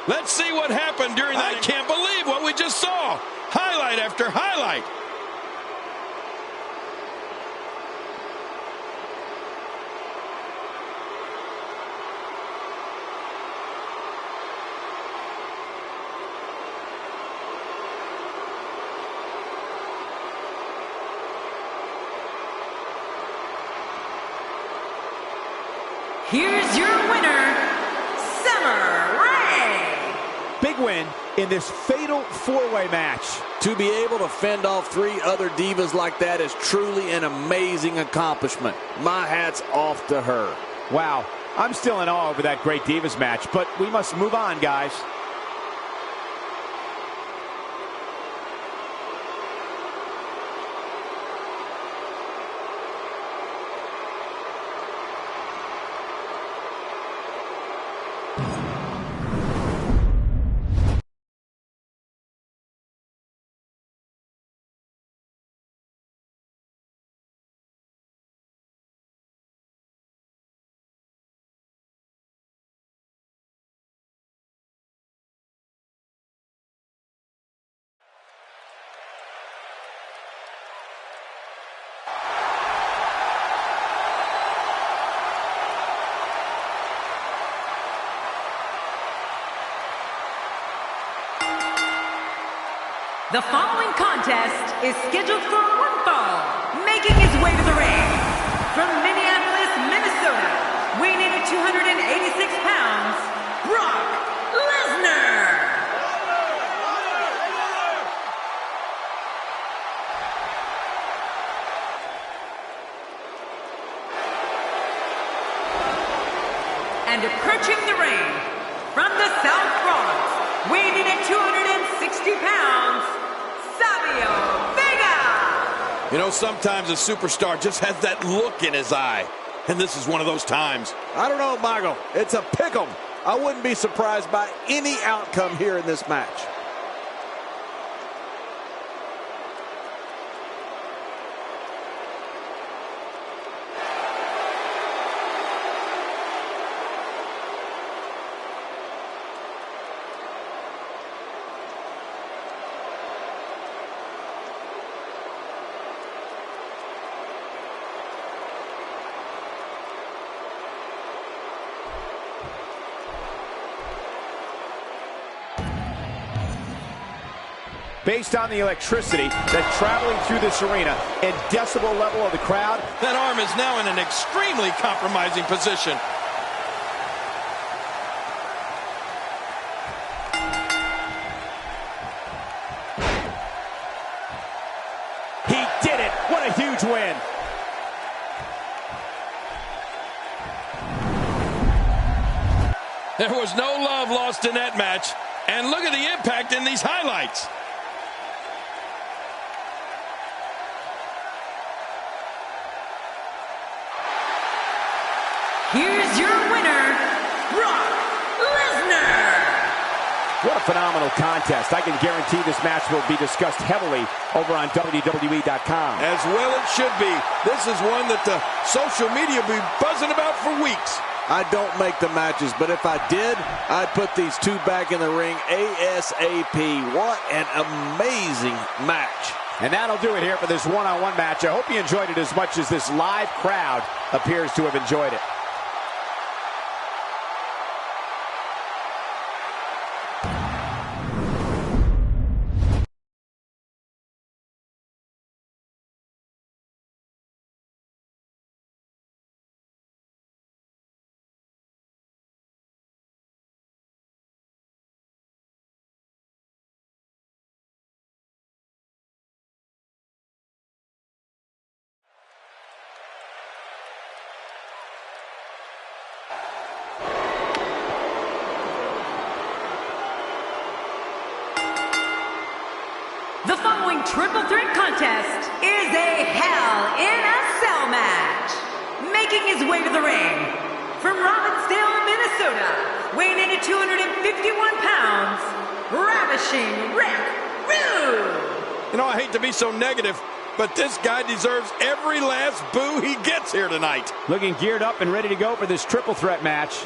Let's see what happened during that. I can't believe what we just saw. Highlight after highlight. Here's your winner, SummerSlam. Big win in this fatal four-way match. To be able to fend off 3 other divas like that is truly an amazing accomplishment. My hat's off to her. Wow, I'm still in awe over that great Divas match, but we must move on, guys. The following contest is scheduled for one fall, making his way to the ring. From Minneapolis, Minnesota, weighing in at 286 pounds, Brock Lesnar. And approaching the ring, from the South Bronx, weighing in at 260 pounds, You know, sometimes a superstar just has that look in his eye. And this is one of those times. I don't know, Michael. It's a pick'em. I wouldn't be surprised by any outcome here in this match. Based on the electricity that's traveling through this arena and decibel level of the crowd, that arm is now in an extremely compromising position. He did it! What a huge win! There was no love lost in that match. And look at the impact in these highlights. Here's your winner, Brock Lesnar. What a phenomenal contest. I can guarantee this match will be discussed heavily over on WWE.com. As well it should be. This is one that the social media will be buzzing about for weeks. I don't make the matches, but if I did, I'd put these 2 back in the ring ASAP. What an amazing match. And that'll do it here for this one-on-one match. I hope you enjoyed it as much as this live crowd appears to have enjoyed it. The following triple threat contest is a Hell in a Cell match. Making his way to the ring, from Robbinsdale, Minnesota, weighing in at 251 pounds, Ravishing Rick Rude. You know, I hate to be so negative, but this guy deserves every last boo he gets here tonight. Looking geared up and ready to go for this triple threat match.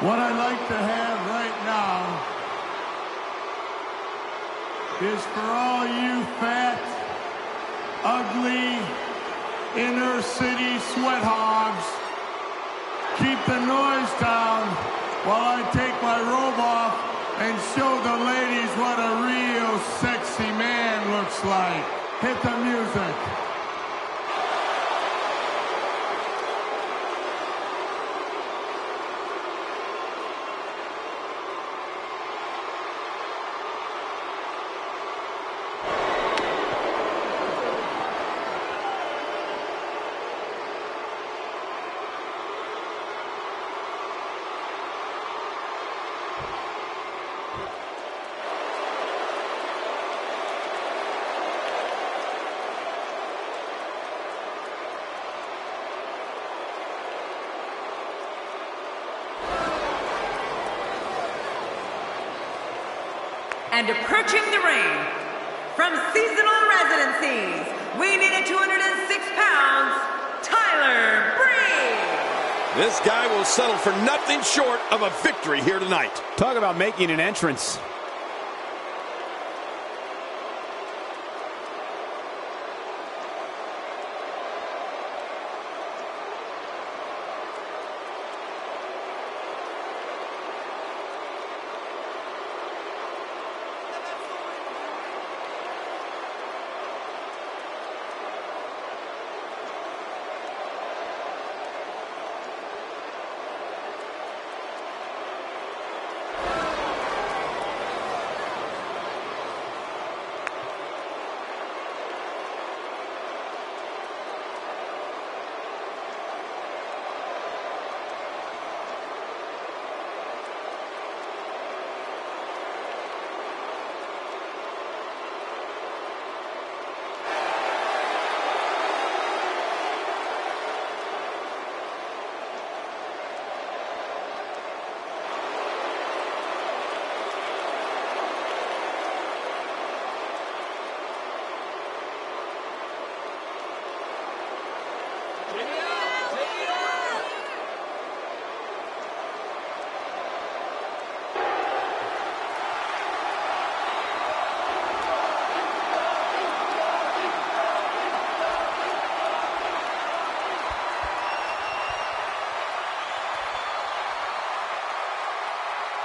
What I'd like to have right now is for all you fat, ugly, inner city sweat hogs, keep the noise down while I take my robe off and show the ladies what a real sexy man looks like. Hit the music. And approaching the ring, from seasonal residencies, weighing in at 206 pounds, Tyler Breeze. This guy will settle for nothing short of a victory here tonight. Talk about making an entrance.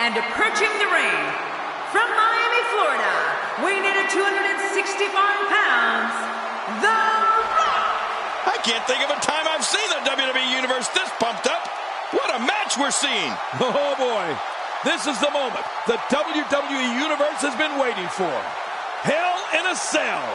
And approaching the ring, from Miami, Florida, weighing in at 265 pounds, The Rock! I can't think of a time I've seen the WWE Universe this pumped up. What a match we're seeing. Oh, boy. This is the moment the WWE Universe has been waiting for. Hell in a Cell.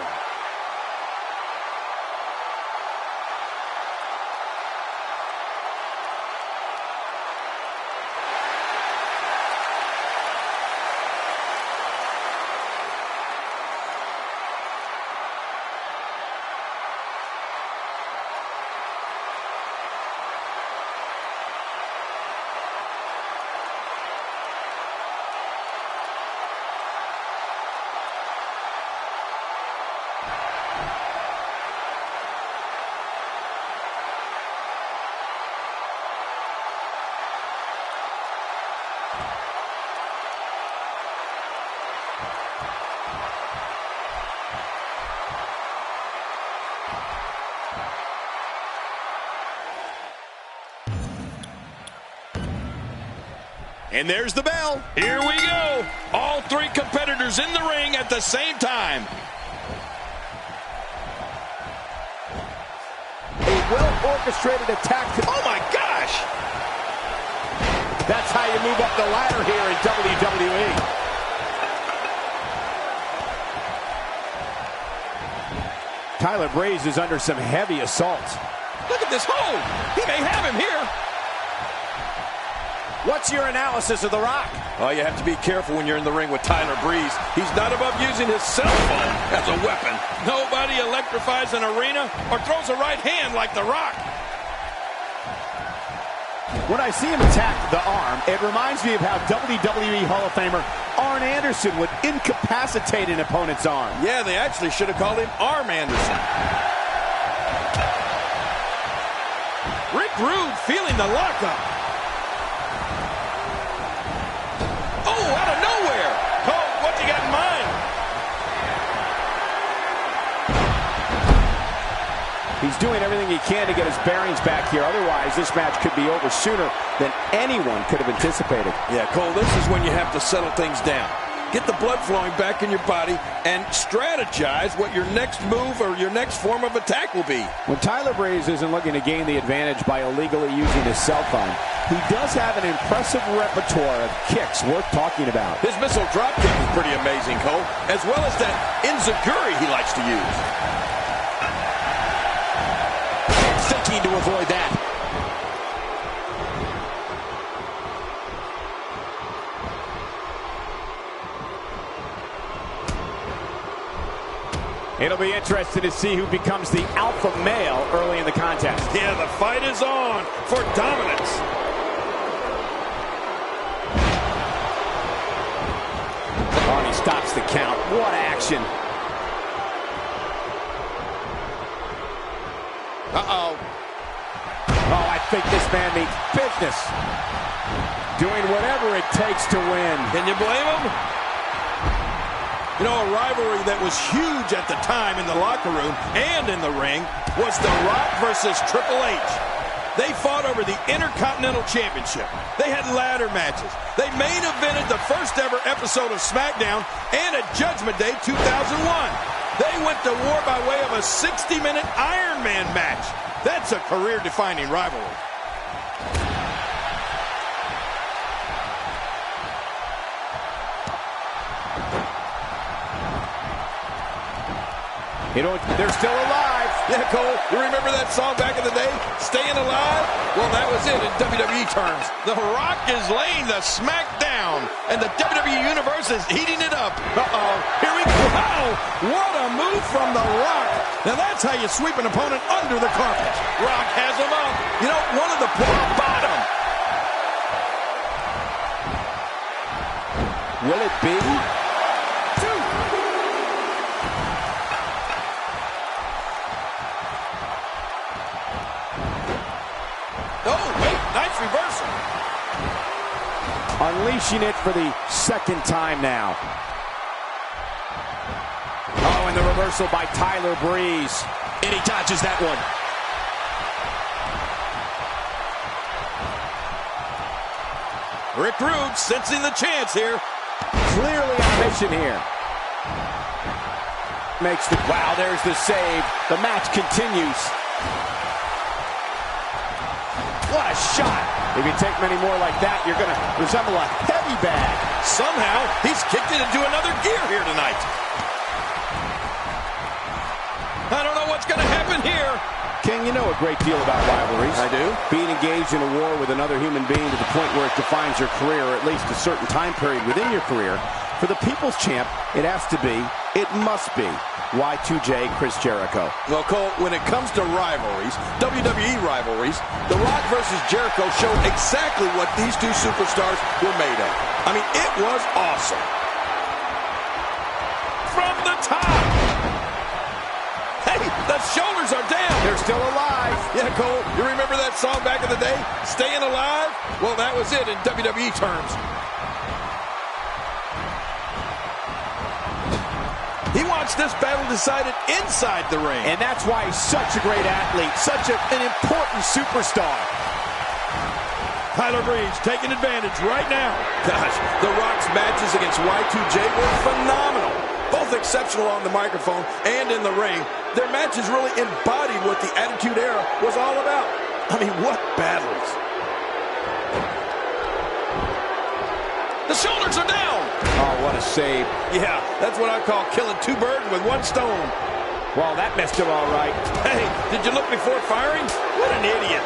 And there's the bell. Here we go. All three competitors in the ring at the same time. A well-orchestrated attack. Oh, my gosh. That's how you move up the ladder here in WWE. Tyler Breeze is under some heavy assault. Look at this hold. He may have him here. What's your analysis of The Rock? Oh, you have to be careful when you're in the ring with Tyler Breeze. He's not above using his cell phone as a weapon. Nobody electrifies an arena or throws a right hand like The Rock. When I see him attack the arm, it reminds me of how WWE Hall of Famer Arn Anderson would incapacitate an opponent's arm. Yeah, they actually should have called him Arm Anderson. Rick Rude feeling the lockup. Oh, out of nowhere. Oh, what you got in mind? He's doing everything he can to get his bearings back here. Otherwise, this match could be over sooner than anyone could have anticipated. Yeah, Cole, this is when you have to settle things down. Get the blood flowing back in your body and strategize what your next move or your next form of attack will be. When Tyler Breeze isn't looking to gain the advantage by illegally using his cell phone, he does have an impressive repertoire of kicks worth talking about. His missile drop kick is pretty amazing, Cole, as well as that enziguri he likes to use. Thinking to avoid that. It'll be interesting to see who becomes the alpha male early in the contest. Yeah, the fight is on for dominance. Oh, and he stops the count. What action. Uh-oh. Oh, I think this man means business. Doing whatever it takes to win. Can you blame him? You know, a rivalry that was huge at the time in the locker room and in the ring was The Rock versus Triple H. They fought over the Intercontinental Championship. They had ladder matches. They main evented the first ever episode of SmackDown and at Judgment Day 2001. They went to war by way of a 60-minute Iron Man match. That's a career-defining rivalry. You know, they're still alive. Yeah, Cole, you remember that song back in the day, Staying Alive? Well, that was it in WWE terms. The Rock is laying the smack down, and the WWE Universe is heating it up. Uh-oh, here we go. Wow, what a move from The Rock. Now, that's how you sweep an opponent under the carpet. Rock has him up. You know, one of the bottom. Will it be? Oh, wait, nice reversal. Unleashing it for the second time now. Oh, and the reversal by Tyler Breeze. And he dodges that one. Rick Rude sensing the chance here. Clearly on mission here. Makes the... Wow, there's the save. The match continues. What a shot. If you take many more like that, you're going to resemble a heavy bag. Somehow, he's kicked it into another gear here tonight. I don't know what's going to happen here. King, you know a great deal about rivalries. I do. Being engaged in a war with another human being to the point where it defines your career, or at least a certain time period within your career. For the People's Champ, it has to be, it must be, Y2J Chris Jericho. Well, Cole, when it comes to rivalries, WWE rivalries, The Rock versus Jericho showed exactly what these two superstars were made of. I mean, it was awesome. From the top. Hey, the shoulders are down. They're still alive. Yeah, Cole, you remember that song back in the day, Staying Alive? Well, that was it in WWE terms. He wants this battle decided inside the ring. And that's why he's such a great athlete, such an important superstar. Tyler Breeze taking advantage right now. Gosh, The Rock's matches against Y2J were phenomenal. Both exceptional on the microphone and in the ring. Their matches really embodied what the Attitude Era was all about. I mean, what battles. The shoulders are down. Oh, what a save. Yeah, that's what I call killing two birds with one stone. Well, that messed him all right. Hey, did you look before firing? What an idiot.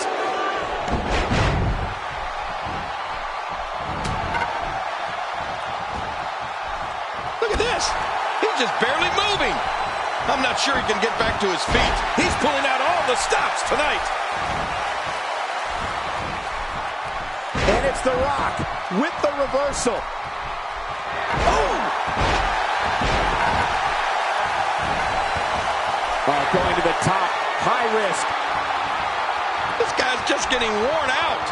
He's just barely moving. I'm not sure he can get back to his feet. He's pulling out all the stops tonight. And it's The Rock with the reversal. Oh! Going to the top. High risk. This guy's just getting worn out.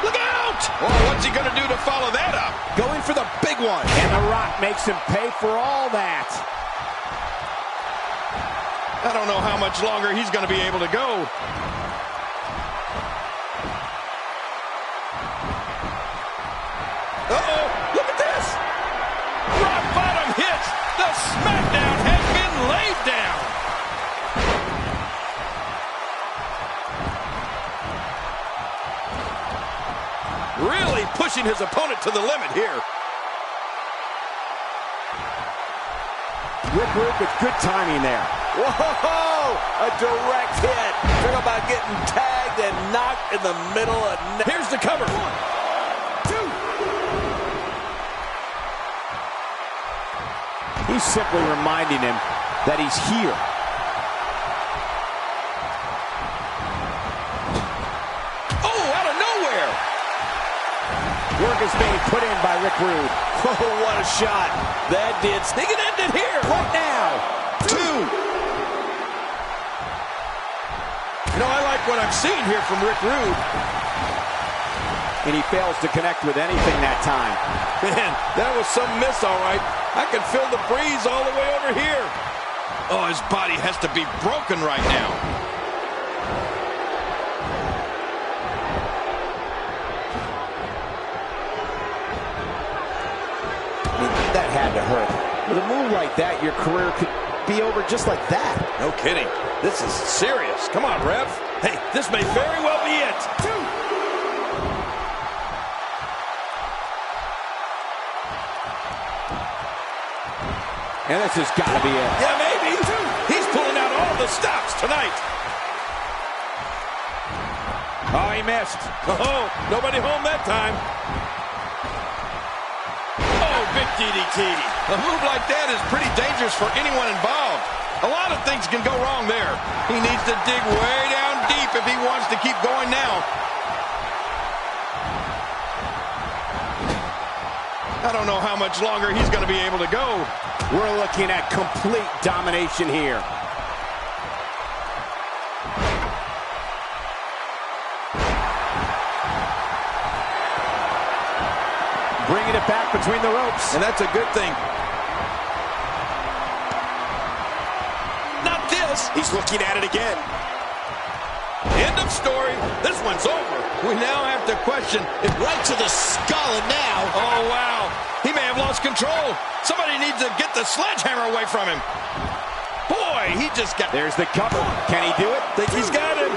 Look out! Oh, what's he going to do to follow that up? Going for the big one. And The Rock makes him pay for all that. I don't know how much longer he's going to be able to go. Uh-oh, look at this. Rock bottom hits. The smackdown has been laid down. Really pushing his opponent to the limit here. Rick Rude with good timing there. Whoa! A direct hit. Talk about getting tagged and knocked in the middle of... Here's the cover. 1, 2. He's simply reminding him that he's here. Work is being put in by Rick Rude. Oh, what a shot. That did. They can end it here. Right now. 2. You know, I like what I'm seeing here from Rick Rude. And he fails to connect with anything that time. Man, that was some miss, all right. I can feel the breeze all the way over here. Oh, his body has to be broken right now. That had to hurt. With a move like that, your career could be over just like that. No kidding. This is serious. Come on, ref. Hey, this may very well be it. 2. And this has got to be it. Yeah, maybe. 2. He's pulling out all the stops tonight. Oh, he missed. Oh, nobody home that time. Big DDT. A move like that is pretty dangerous for anyone involved. A lot of things can go wrong there. He needs to dig way down deep if he wants to keep going now. I don't know how much longer he's going to be able to go. We're looking at complete domination here. Bringing it back between the ropes. And that's a good thing. Not this. He's looking at it again. End of story. This one's over. We now have to question if... Right to the skull, and now... Oh, wow. He may have lost control. Somebody needs to get the sledgehammer away from him. Boy, he just got... There's the cover. Can he do it? Think he's got him.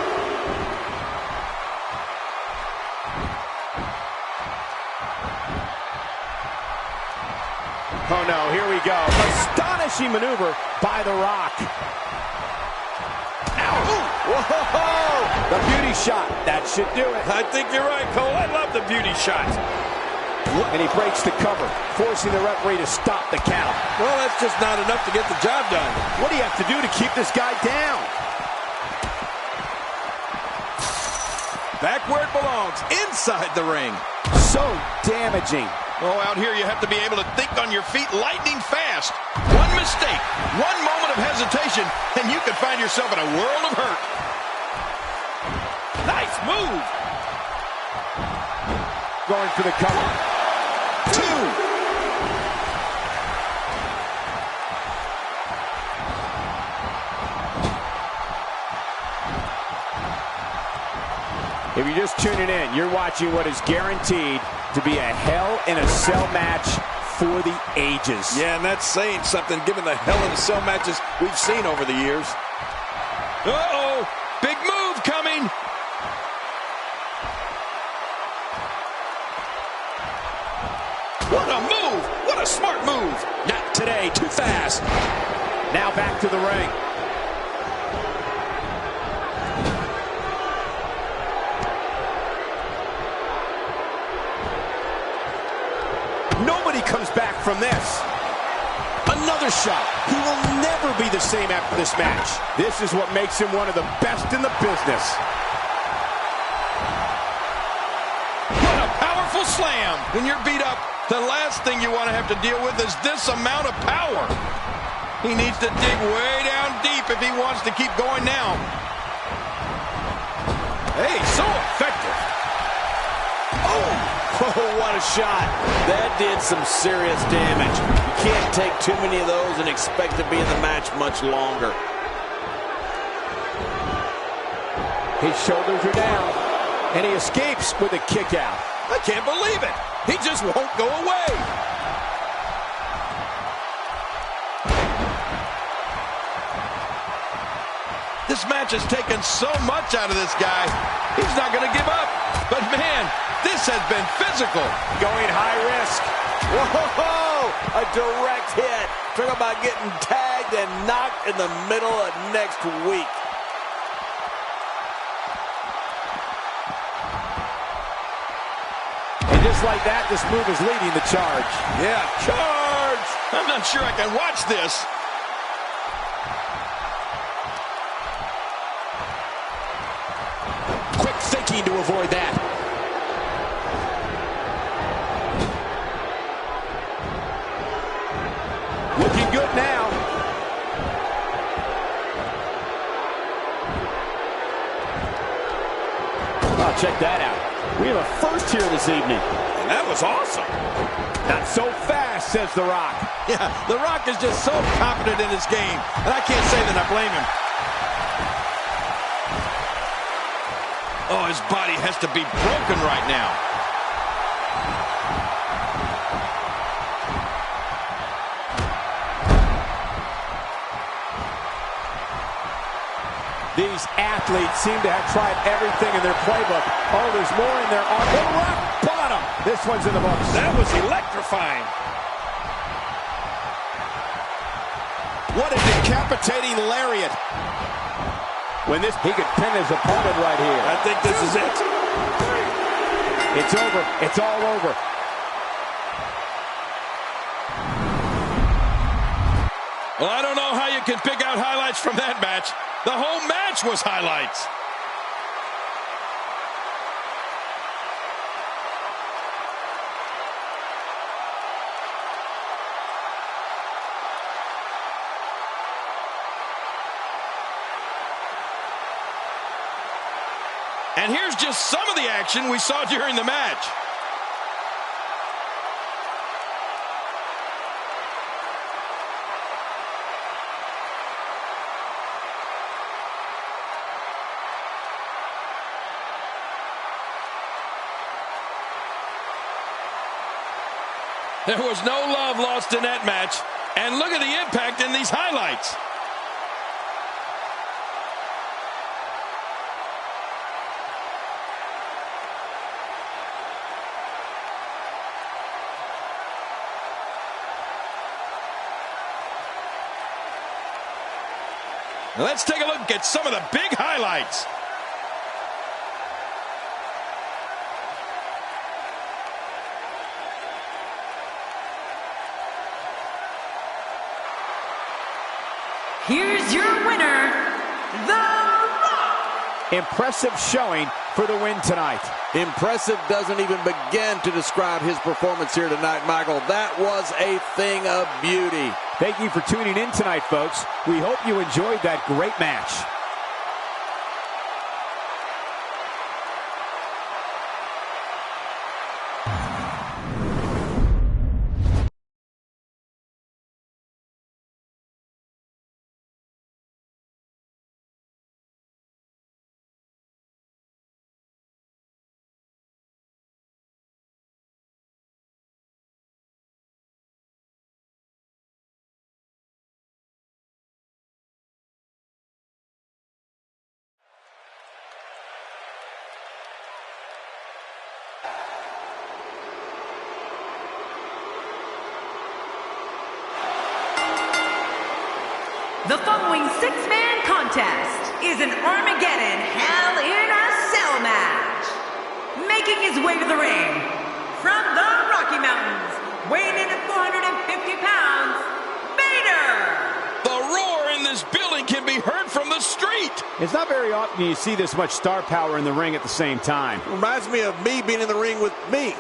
Oh, no, here we go. Astonishing maneuver by The Rock. Ow! Whoa! The beauty shot. That should do it. I think you're right, Cole. I love the beauty shot. And he breaks the cover, forcing the referee to stop the count. Well, that's just not enough to get the job done. What do you have to do to keep this guy down? Back where it belongs, inside the ring. So damaging. Oh, out here you have to be able to think on your feet lightning fast. One mistake, one moment of hesitation, and you could find yourself in a world of hurt. Nice move. Going for the cover. 2. If you're just tuning in, you're watching what is guaranteed to be a Hell in a Cell match for the ages. Yeah, and that's saying something given the Hell in a Cell matches we've seen over the years. Uh-oh, big move coming. What a move! What a smart move! Not today, too fast. Now back to the ring. Nobody comes back from this. Another shot. He will never be the same after this match. This is what makes him one of the best in the business. What a powerful slam. When you're beat up, the last thing you want to have to deal with is this amount of power. He needs to dig way down deep if he wants to keep going now. Hey, so effective. Oh, what a shot. That did some serious damage. You can't take too many of those and expect to be in the match much longer. His shoulders are down, and he escapes with a kick out. I can't believe it. He just won't go away. This match has taken so much out of this guy. He's not going to give up. But man, this has been physical. Going high risk. Whoa! A direct hit. Talk about getting tagged and knocked in the middle of next week. And just like that, this move is leading the charge. Yeah, charge! I'm not sure I can watch this. Quick thinking to avoid that. Looking good now. Oh, check that out. We have a first here this evening. And that was awesome. Not so fast, says The Rock. Yeah, The Rock is just so confident in his game, and I can't say that I blame him. Oh, his body has to be broken right now. These athletes seem to have tried everything in their playbook. Oh, there's more in there. On the rock bottom. This one's in the books. That was electrifying. What a decapitating lariat. When this, he could pin his opponent right here. I think this is it. It's over. It's all over. Well, I don't know how you can pick out highlights from that match. The whole match was highlights. And here's just some of the action we saw during the match. There was no love lost in that match. And look at the impact in these highlights. Now let's take a look at some of the big highlights. Here's your winner, The Rock. Impressive showing for the win tonight. Impressive doesn't even begin to describe his performance here tonight, Michael. That was a thing of beauty. Thank you for tuning in tonight, folks. We hope you enjoyed that great match. The following six-man contest is an Armageddon Hell in a Cell match. Making his way to the ring from the Rocky Mountains, weighing in at 450 pounds, main It's not very often you see this much star power in the ring at the same time. Reminds me of me being in the ring with me.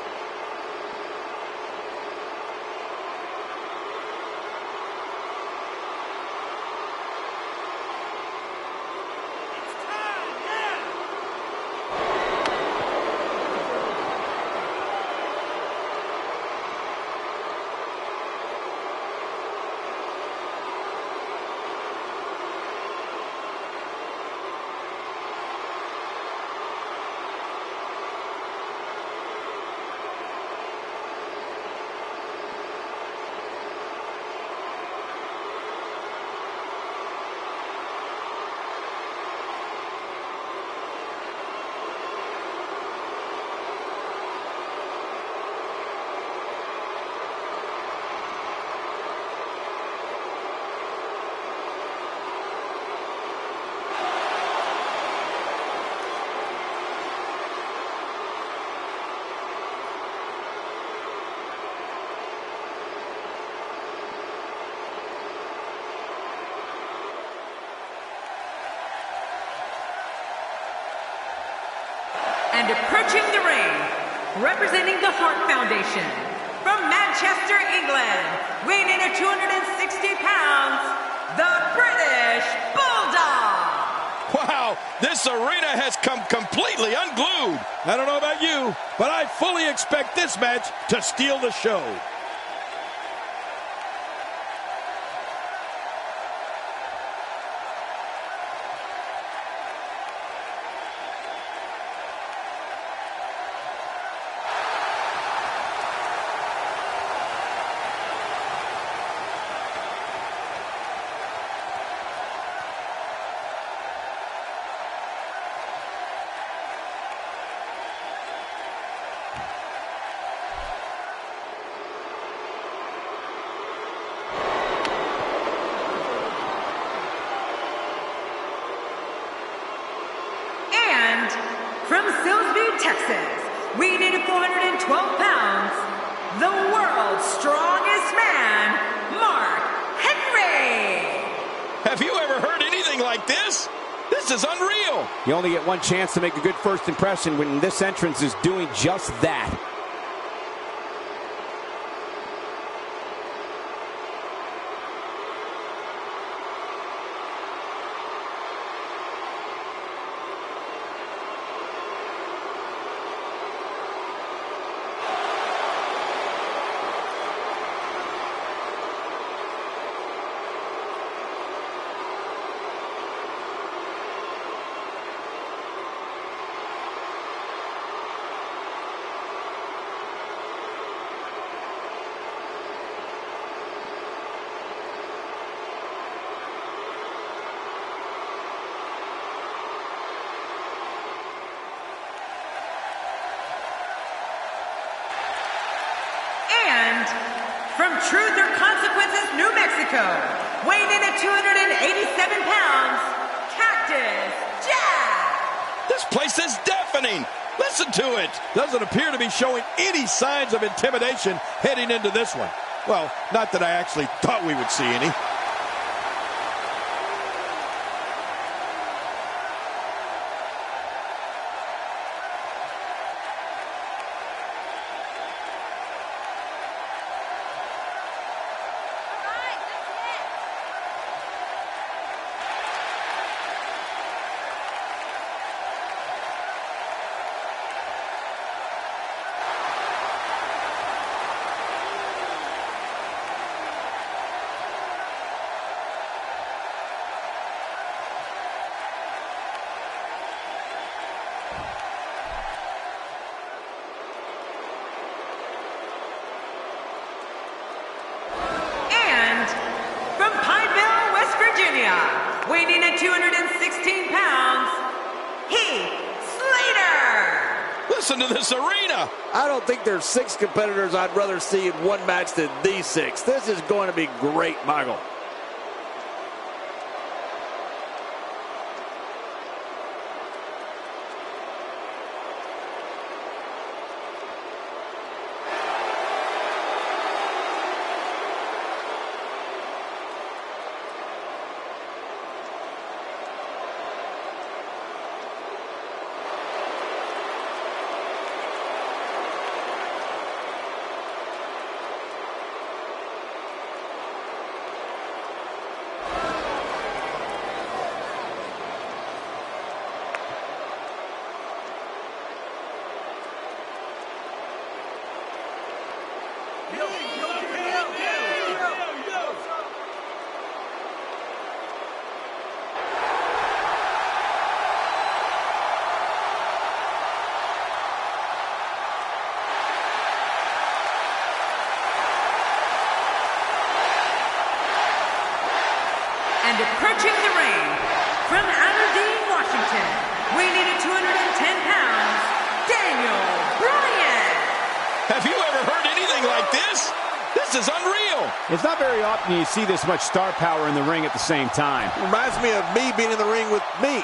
And approaching the ring, representing the Hart Foundation, from Manchester, England, weighing in at 260 pounds, the British Bulldog. Wow, this arena has come completely unglued. I don't know about you, but I fully expect this match to steal the show. From Silsbee, Texas, weighing in at 412 pounds, the world's strongest man, Mark Henry. Have you ever heard anything like this? This is unreal. You only get one chance to make a good first impression when this entrance is doing just that. And from Truth or Consequences, New Mexico, weighing in at 287 pounds, Cactus Jack. This place is deafening. Listen to it. Doesn't appear to be showing any signs of intimidation heading into this one. Well, not that I actually thought we would see any. Weighing in at 216 pounds, Heath Slater. Listen to this arena. I don't think there's 6 competitors I'd rather see in one match than these 6. This is going to be great, Michael. And approaching the ring, from Aberdeen, Washington, weighing in at 210 pounds, Daniel Bryan. Have you ever heard anything like this? This is unreal. It's not very often you see this much star power in the ring at the same time. Reminds me of me being in the ring with me.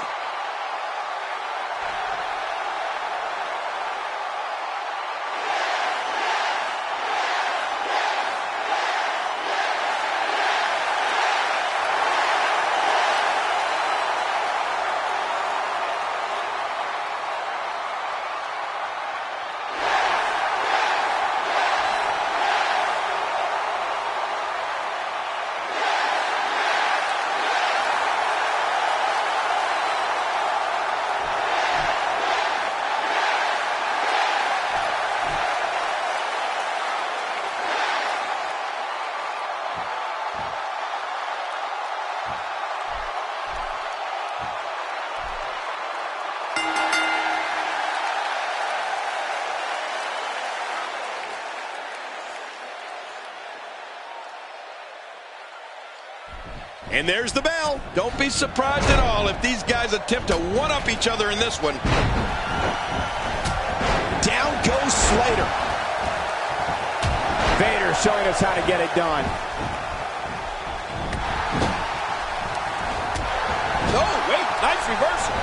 And there's the bell. Don't be surprised at all if these guys attempt to one-up each other in this one. Down goes Slater. Vader showing us how to get it done. Oh, wait, nice reversal.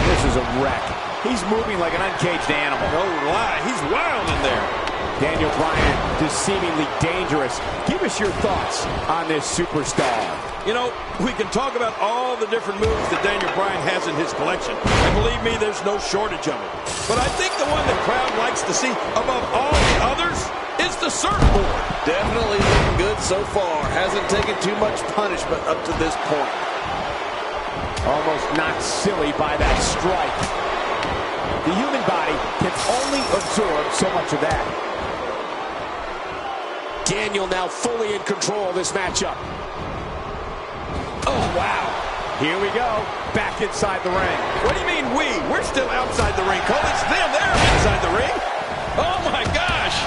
This is a wreck. He's moving like an uncaged animal. No lie, he's wild in there. Daniel Bryan just seemingly dangerous. Give us your thoughts on this superstar. You know, we can talk about all the different moves that Daniel Bryan has in his collection. And believe me, there's no shortage of it. But I think the one the crowd likes to see above all the others is the surfboard. Definitely looking good so far. Hasn't taken too much punishment up to this point. Almost knocked silly by that strike. The human body can only absorb so much of that. Daniel now fully in control of this matchup. Oh, wow. Here we go. Back inside the ring. What do you mean we? We're still outside the ring, Cole. It's them. They're inside the ring. Oh, my gosh.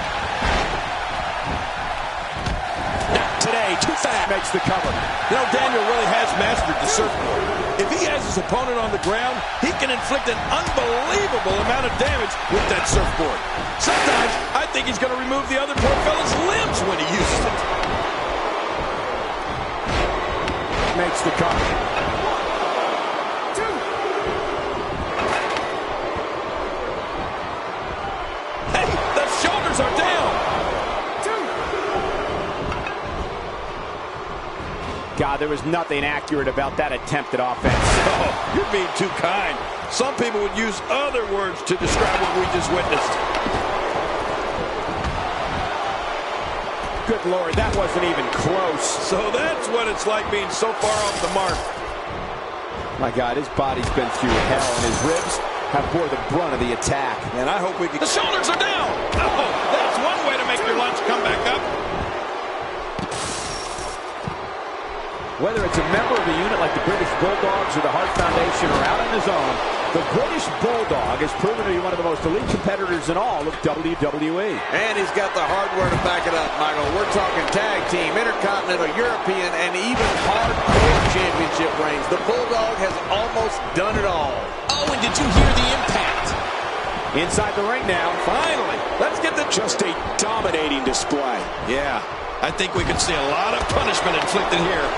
Not today. Too fast. Makes the cover. You know, Daniel really has mastered the surfboard. If he has his opponent on the ground, he can inflict an unbelievable amount of damage with that surfboard. Sometimes I think he's going to remove the other poor fella's limbs when he uses it. Makes the cover. Hey, the shoulders are down. God, there was nothing accurate about that attempt at offense. Oh, you're being too kind. Some people would use other words to describe what we just witnessed. Good Lord, that wasn't even close. So that's what it's like being so far off the mark. My God, his body's been through hell, and his ribs have bore the brunt of the attack. And I hope we can... The shoulders are down! Oh, that's one way to make your lunch come back up. Whether it's a member of the unit like the British Bulldogs or the Hart Foundation or out on his own, the British Bulldog has proven to be one of the most elite competitors in all of WWE. And he's got the hardware to back it up, Michael. We're talking tag team, intercontinental, European, and even hardcore championship reigns. The Bulldog has almost done it all. Oh, and did you hear the impact? Inside the ring now. Finally, let's get the... Just a dominating display. Yeah, I think we could see a lot of punishment inflicted here.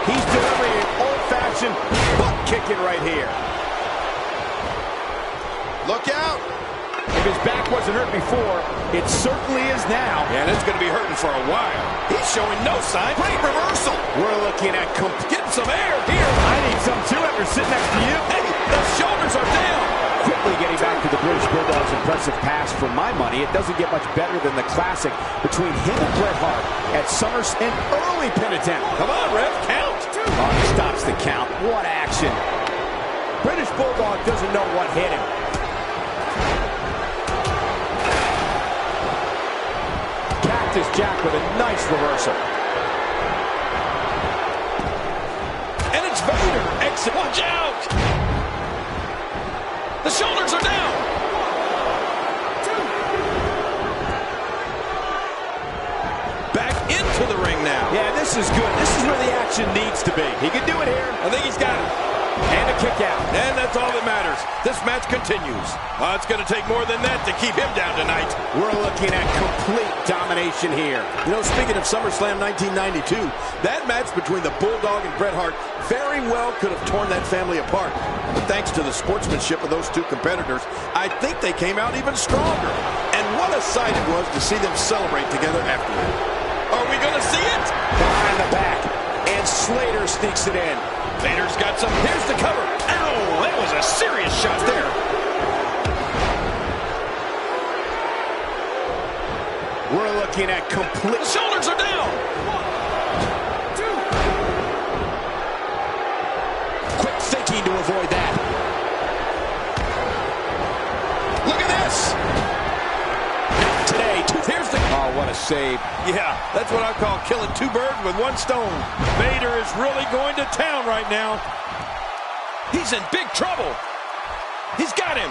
He's delivering an old-fashioned butt kicking right here. Look out. If his back wasn't hurt before, it certainly is now. And it's going to be hurting for a while. He's showing no sign. Great reversal. We're looking at getting some air here. I need some too after sitting next to you. Hey, the shoulders are down. Quickly getting back to the British Bulldog's impressive pass. For my money, it doesn't get much better than the classic between him and Bret Hart at SummerSlam, an early pin attempt. Come on, ref, count. Oh, he stops the count. What action. British Bulldog doesn't know what hit him. Cactus Jack with a nice reversal. And it's Vader. Exit. Watch out. The shoulders are down. This is good. This is where the action needs to be. He can do it here. I think he's got it. And a kick out. And that's all that matters. This match continues. It's going to take more than that to keep him down tonight. We're looking at complete domination here. You know, speaking of SummerSlam 1992, that match between the Bulldog and Bret Hart very well could have torn that family apart. But thanks to the sportsmanship of those two competitors, I think they came out even stronger. And what a sight it was to see them celebrate together afterward. Are we going to see it? Behind the back. And Slater sneaks it in. Vader's got some. Here's the cover. Ow, that was a serious shot there. We're looking at complete. The shoulders are down. 1, 2. Quick thinking to avoid that. Look at this. Today, here's the. Oh, what a save. Yeah, that's what I call killing two birds with one stone. Vader is really going to town right now. He's in big trouble. He's got him.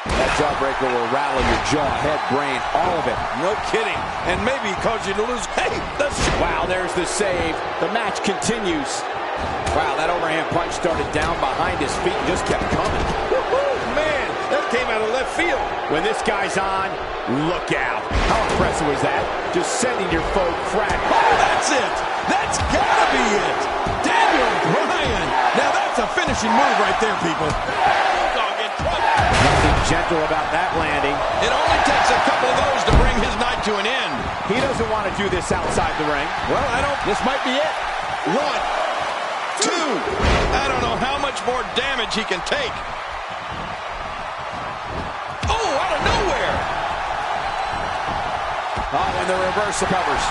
That jawbreaker will rattle your jaw, head, brain, all of it. No kidding. And maybe cause you to lose. Hey, wow, there's the save. The match continues. Wow, that overhand punch started down behind his feet and just kept coming. Woo-hoo, man, that came out of left field. When this guy's on, look out. How impressive was that? Just sending your foe crack. Oh, that's it. That's gotta be it. Daniel Bryan. Now that's a finishing move right there, people. Nothing gentle about that landing. It only takes a couple of those to bring his night to an end. He doesn't want to do this outside the ring. Well, I don't. This might be it. 1, 2. I don't know how much more damage he can take. Oh, out of nowhere. Oh, and the reverse covers.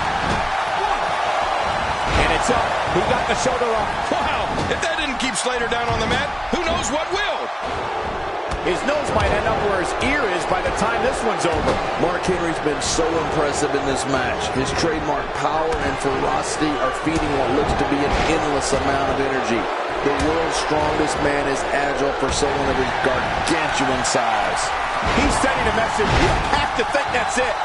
And it's up. He got the shoulder up. Wow, if that didn't keep Slater down on the mat, who knows what will? His nose might end up where his ear is by the time this one's over. Mark Henry's been so impressive in this match. His trademark power and ferocity are feeding what looks to be an endless amount of energy. The world's strongest man is agile for someone of his gargantuan size. He's sending a message. You have to think that's it.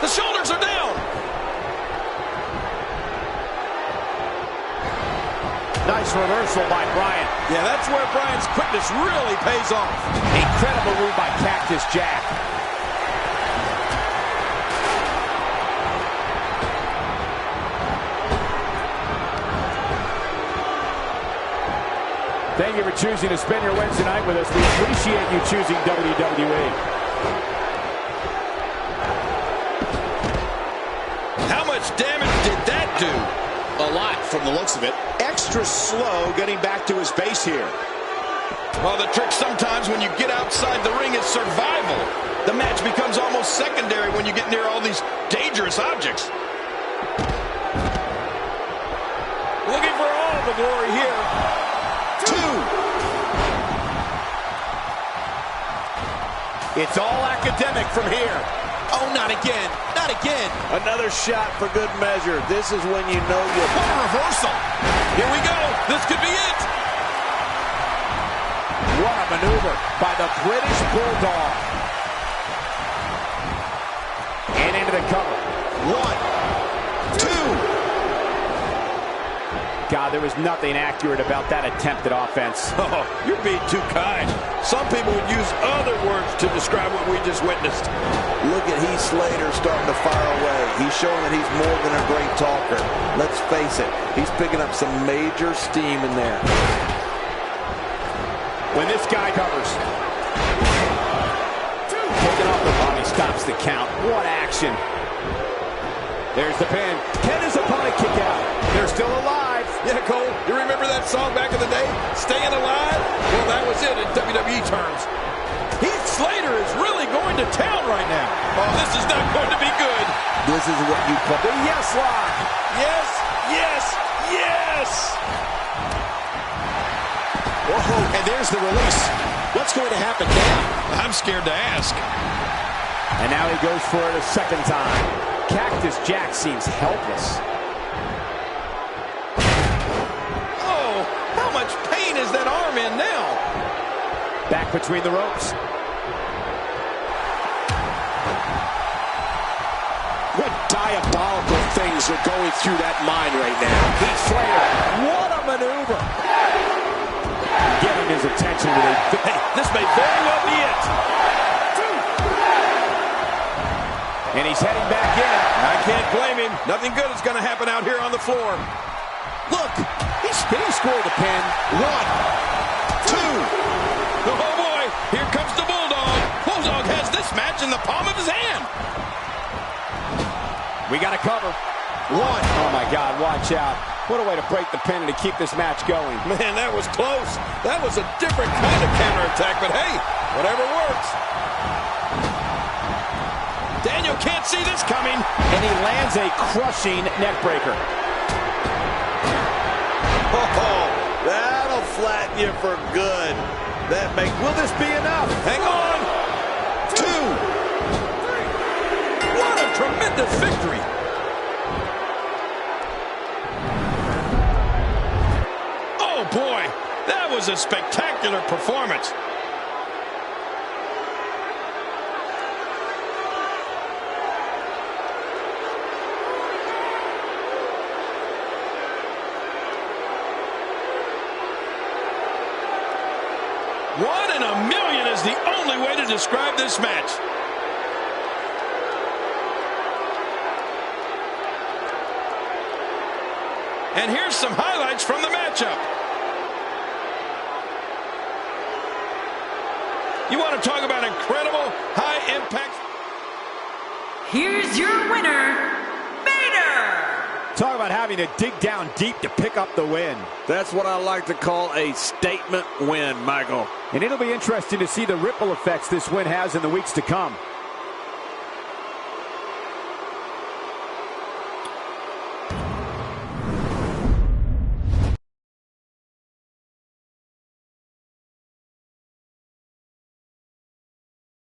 The shoulders are down. Nice reversal by Bryan. Yeah, that's where Bryan's quickness really pays off. Incredible move by Cactus Jack. Thank you for choosing to spend your Wednesday night with us. We appreciate you choosing WWE. How much damage did that do? a lot from the looks of it. Extra slow getting back to his base here. Well, the trick sometimes when you get outside the ring is survival. The match becomes almost secondary when you get near all these dangerous objects. Looking for all the glory here. 2. It's all academic from here. Oh, not again. Not again. Another shot for good measure. This is when you know you... What a reversal. Here we go. This could be it. What a maneuver by the British Bulldog. And into the cover. 1, 2. God, there was nothing accurate about that attempted offense. Oh, you're being too kind. Some people would use other words to describe what we just witnessed. Look at Heath Slater starting to fire away. He's showing that he's more than a great talker. Let's face it, he's picking up some major steam in there. When this guy covers. Taking off the body stops the count. What action. There's the pin. Can his opponent kick out? They're still alive. Yeah, Cole, you remember that song back in the day? Staying Alive? Well, that was it in WWE terms. Heath Slater is really going to town right now. Oh, this is not going to be good. This is what you call The yes lock. Yes, yes, yes. Whoa, and there's the release. What's going to happen now? I'm scared to ask. And now he goes for it a second time. Cactus Jack seems helpless. Oh, how much pain is that arm in now? Back between the ropes. What diabolical things are going through that mind right now? Heath Slater, what a maneuver. Getting his attention with a... Hey, this may very well be it. And he's heading back in. I can't blame him. Nothing good is going to happen out here on the floor. Look, he scored the pin. 1, 2. Oh, boy. Here comes the Bulldog. Bulldog has this match in the palm of his hand. We got to cover. 1. Oh, my God. Watch out. What a way to break the pin and to keep this match going. Man, that was close. That was a different kind of counterattack, but hey, whatever works. Daniel can't see this coming. And he lands a crushing neckbreaker. Oh, that'll flatten you for good. Will this be enough? Hang on. 2. What a tremendous victory. Oh, boy. That was a spectacular performance. One in a million is the only way to describe this match. And here's some highlights from the matchup. You want to talk about incredible high impact? Here's your winner, Vader! Talk about having to dig down deep to pick up the win. That's what I like to call a statement win, Michael. And it'll be interesting to see the ripple effects this win has in the weeks to come.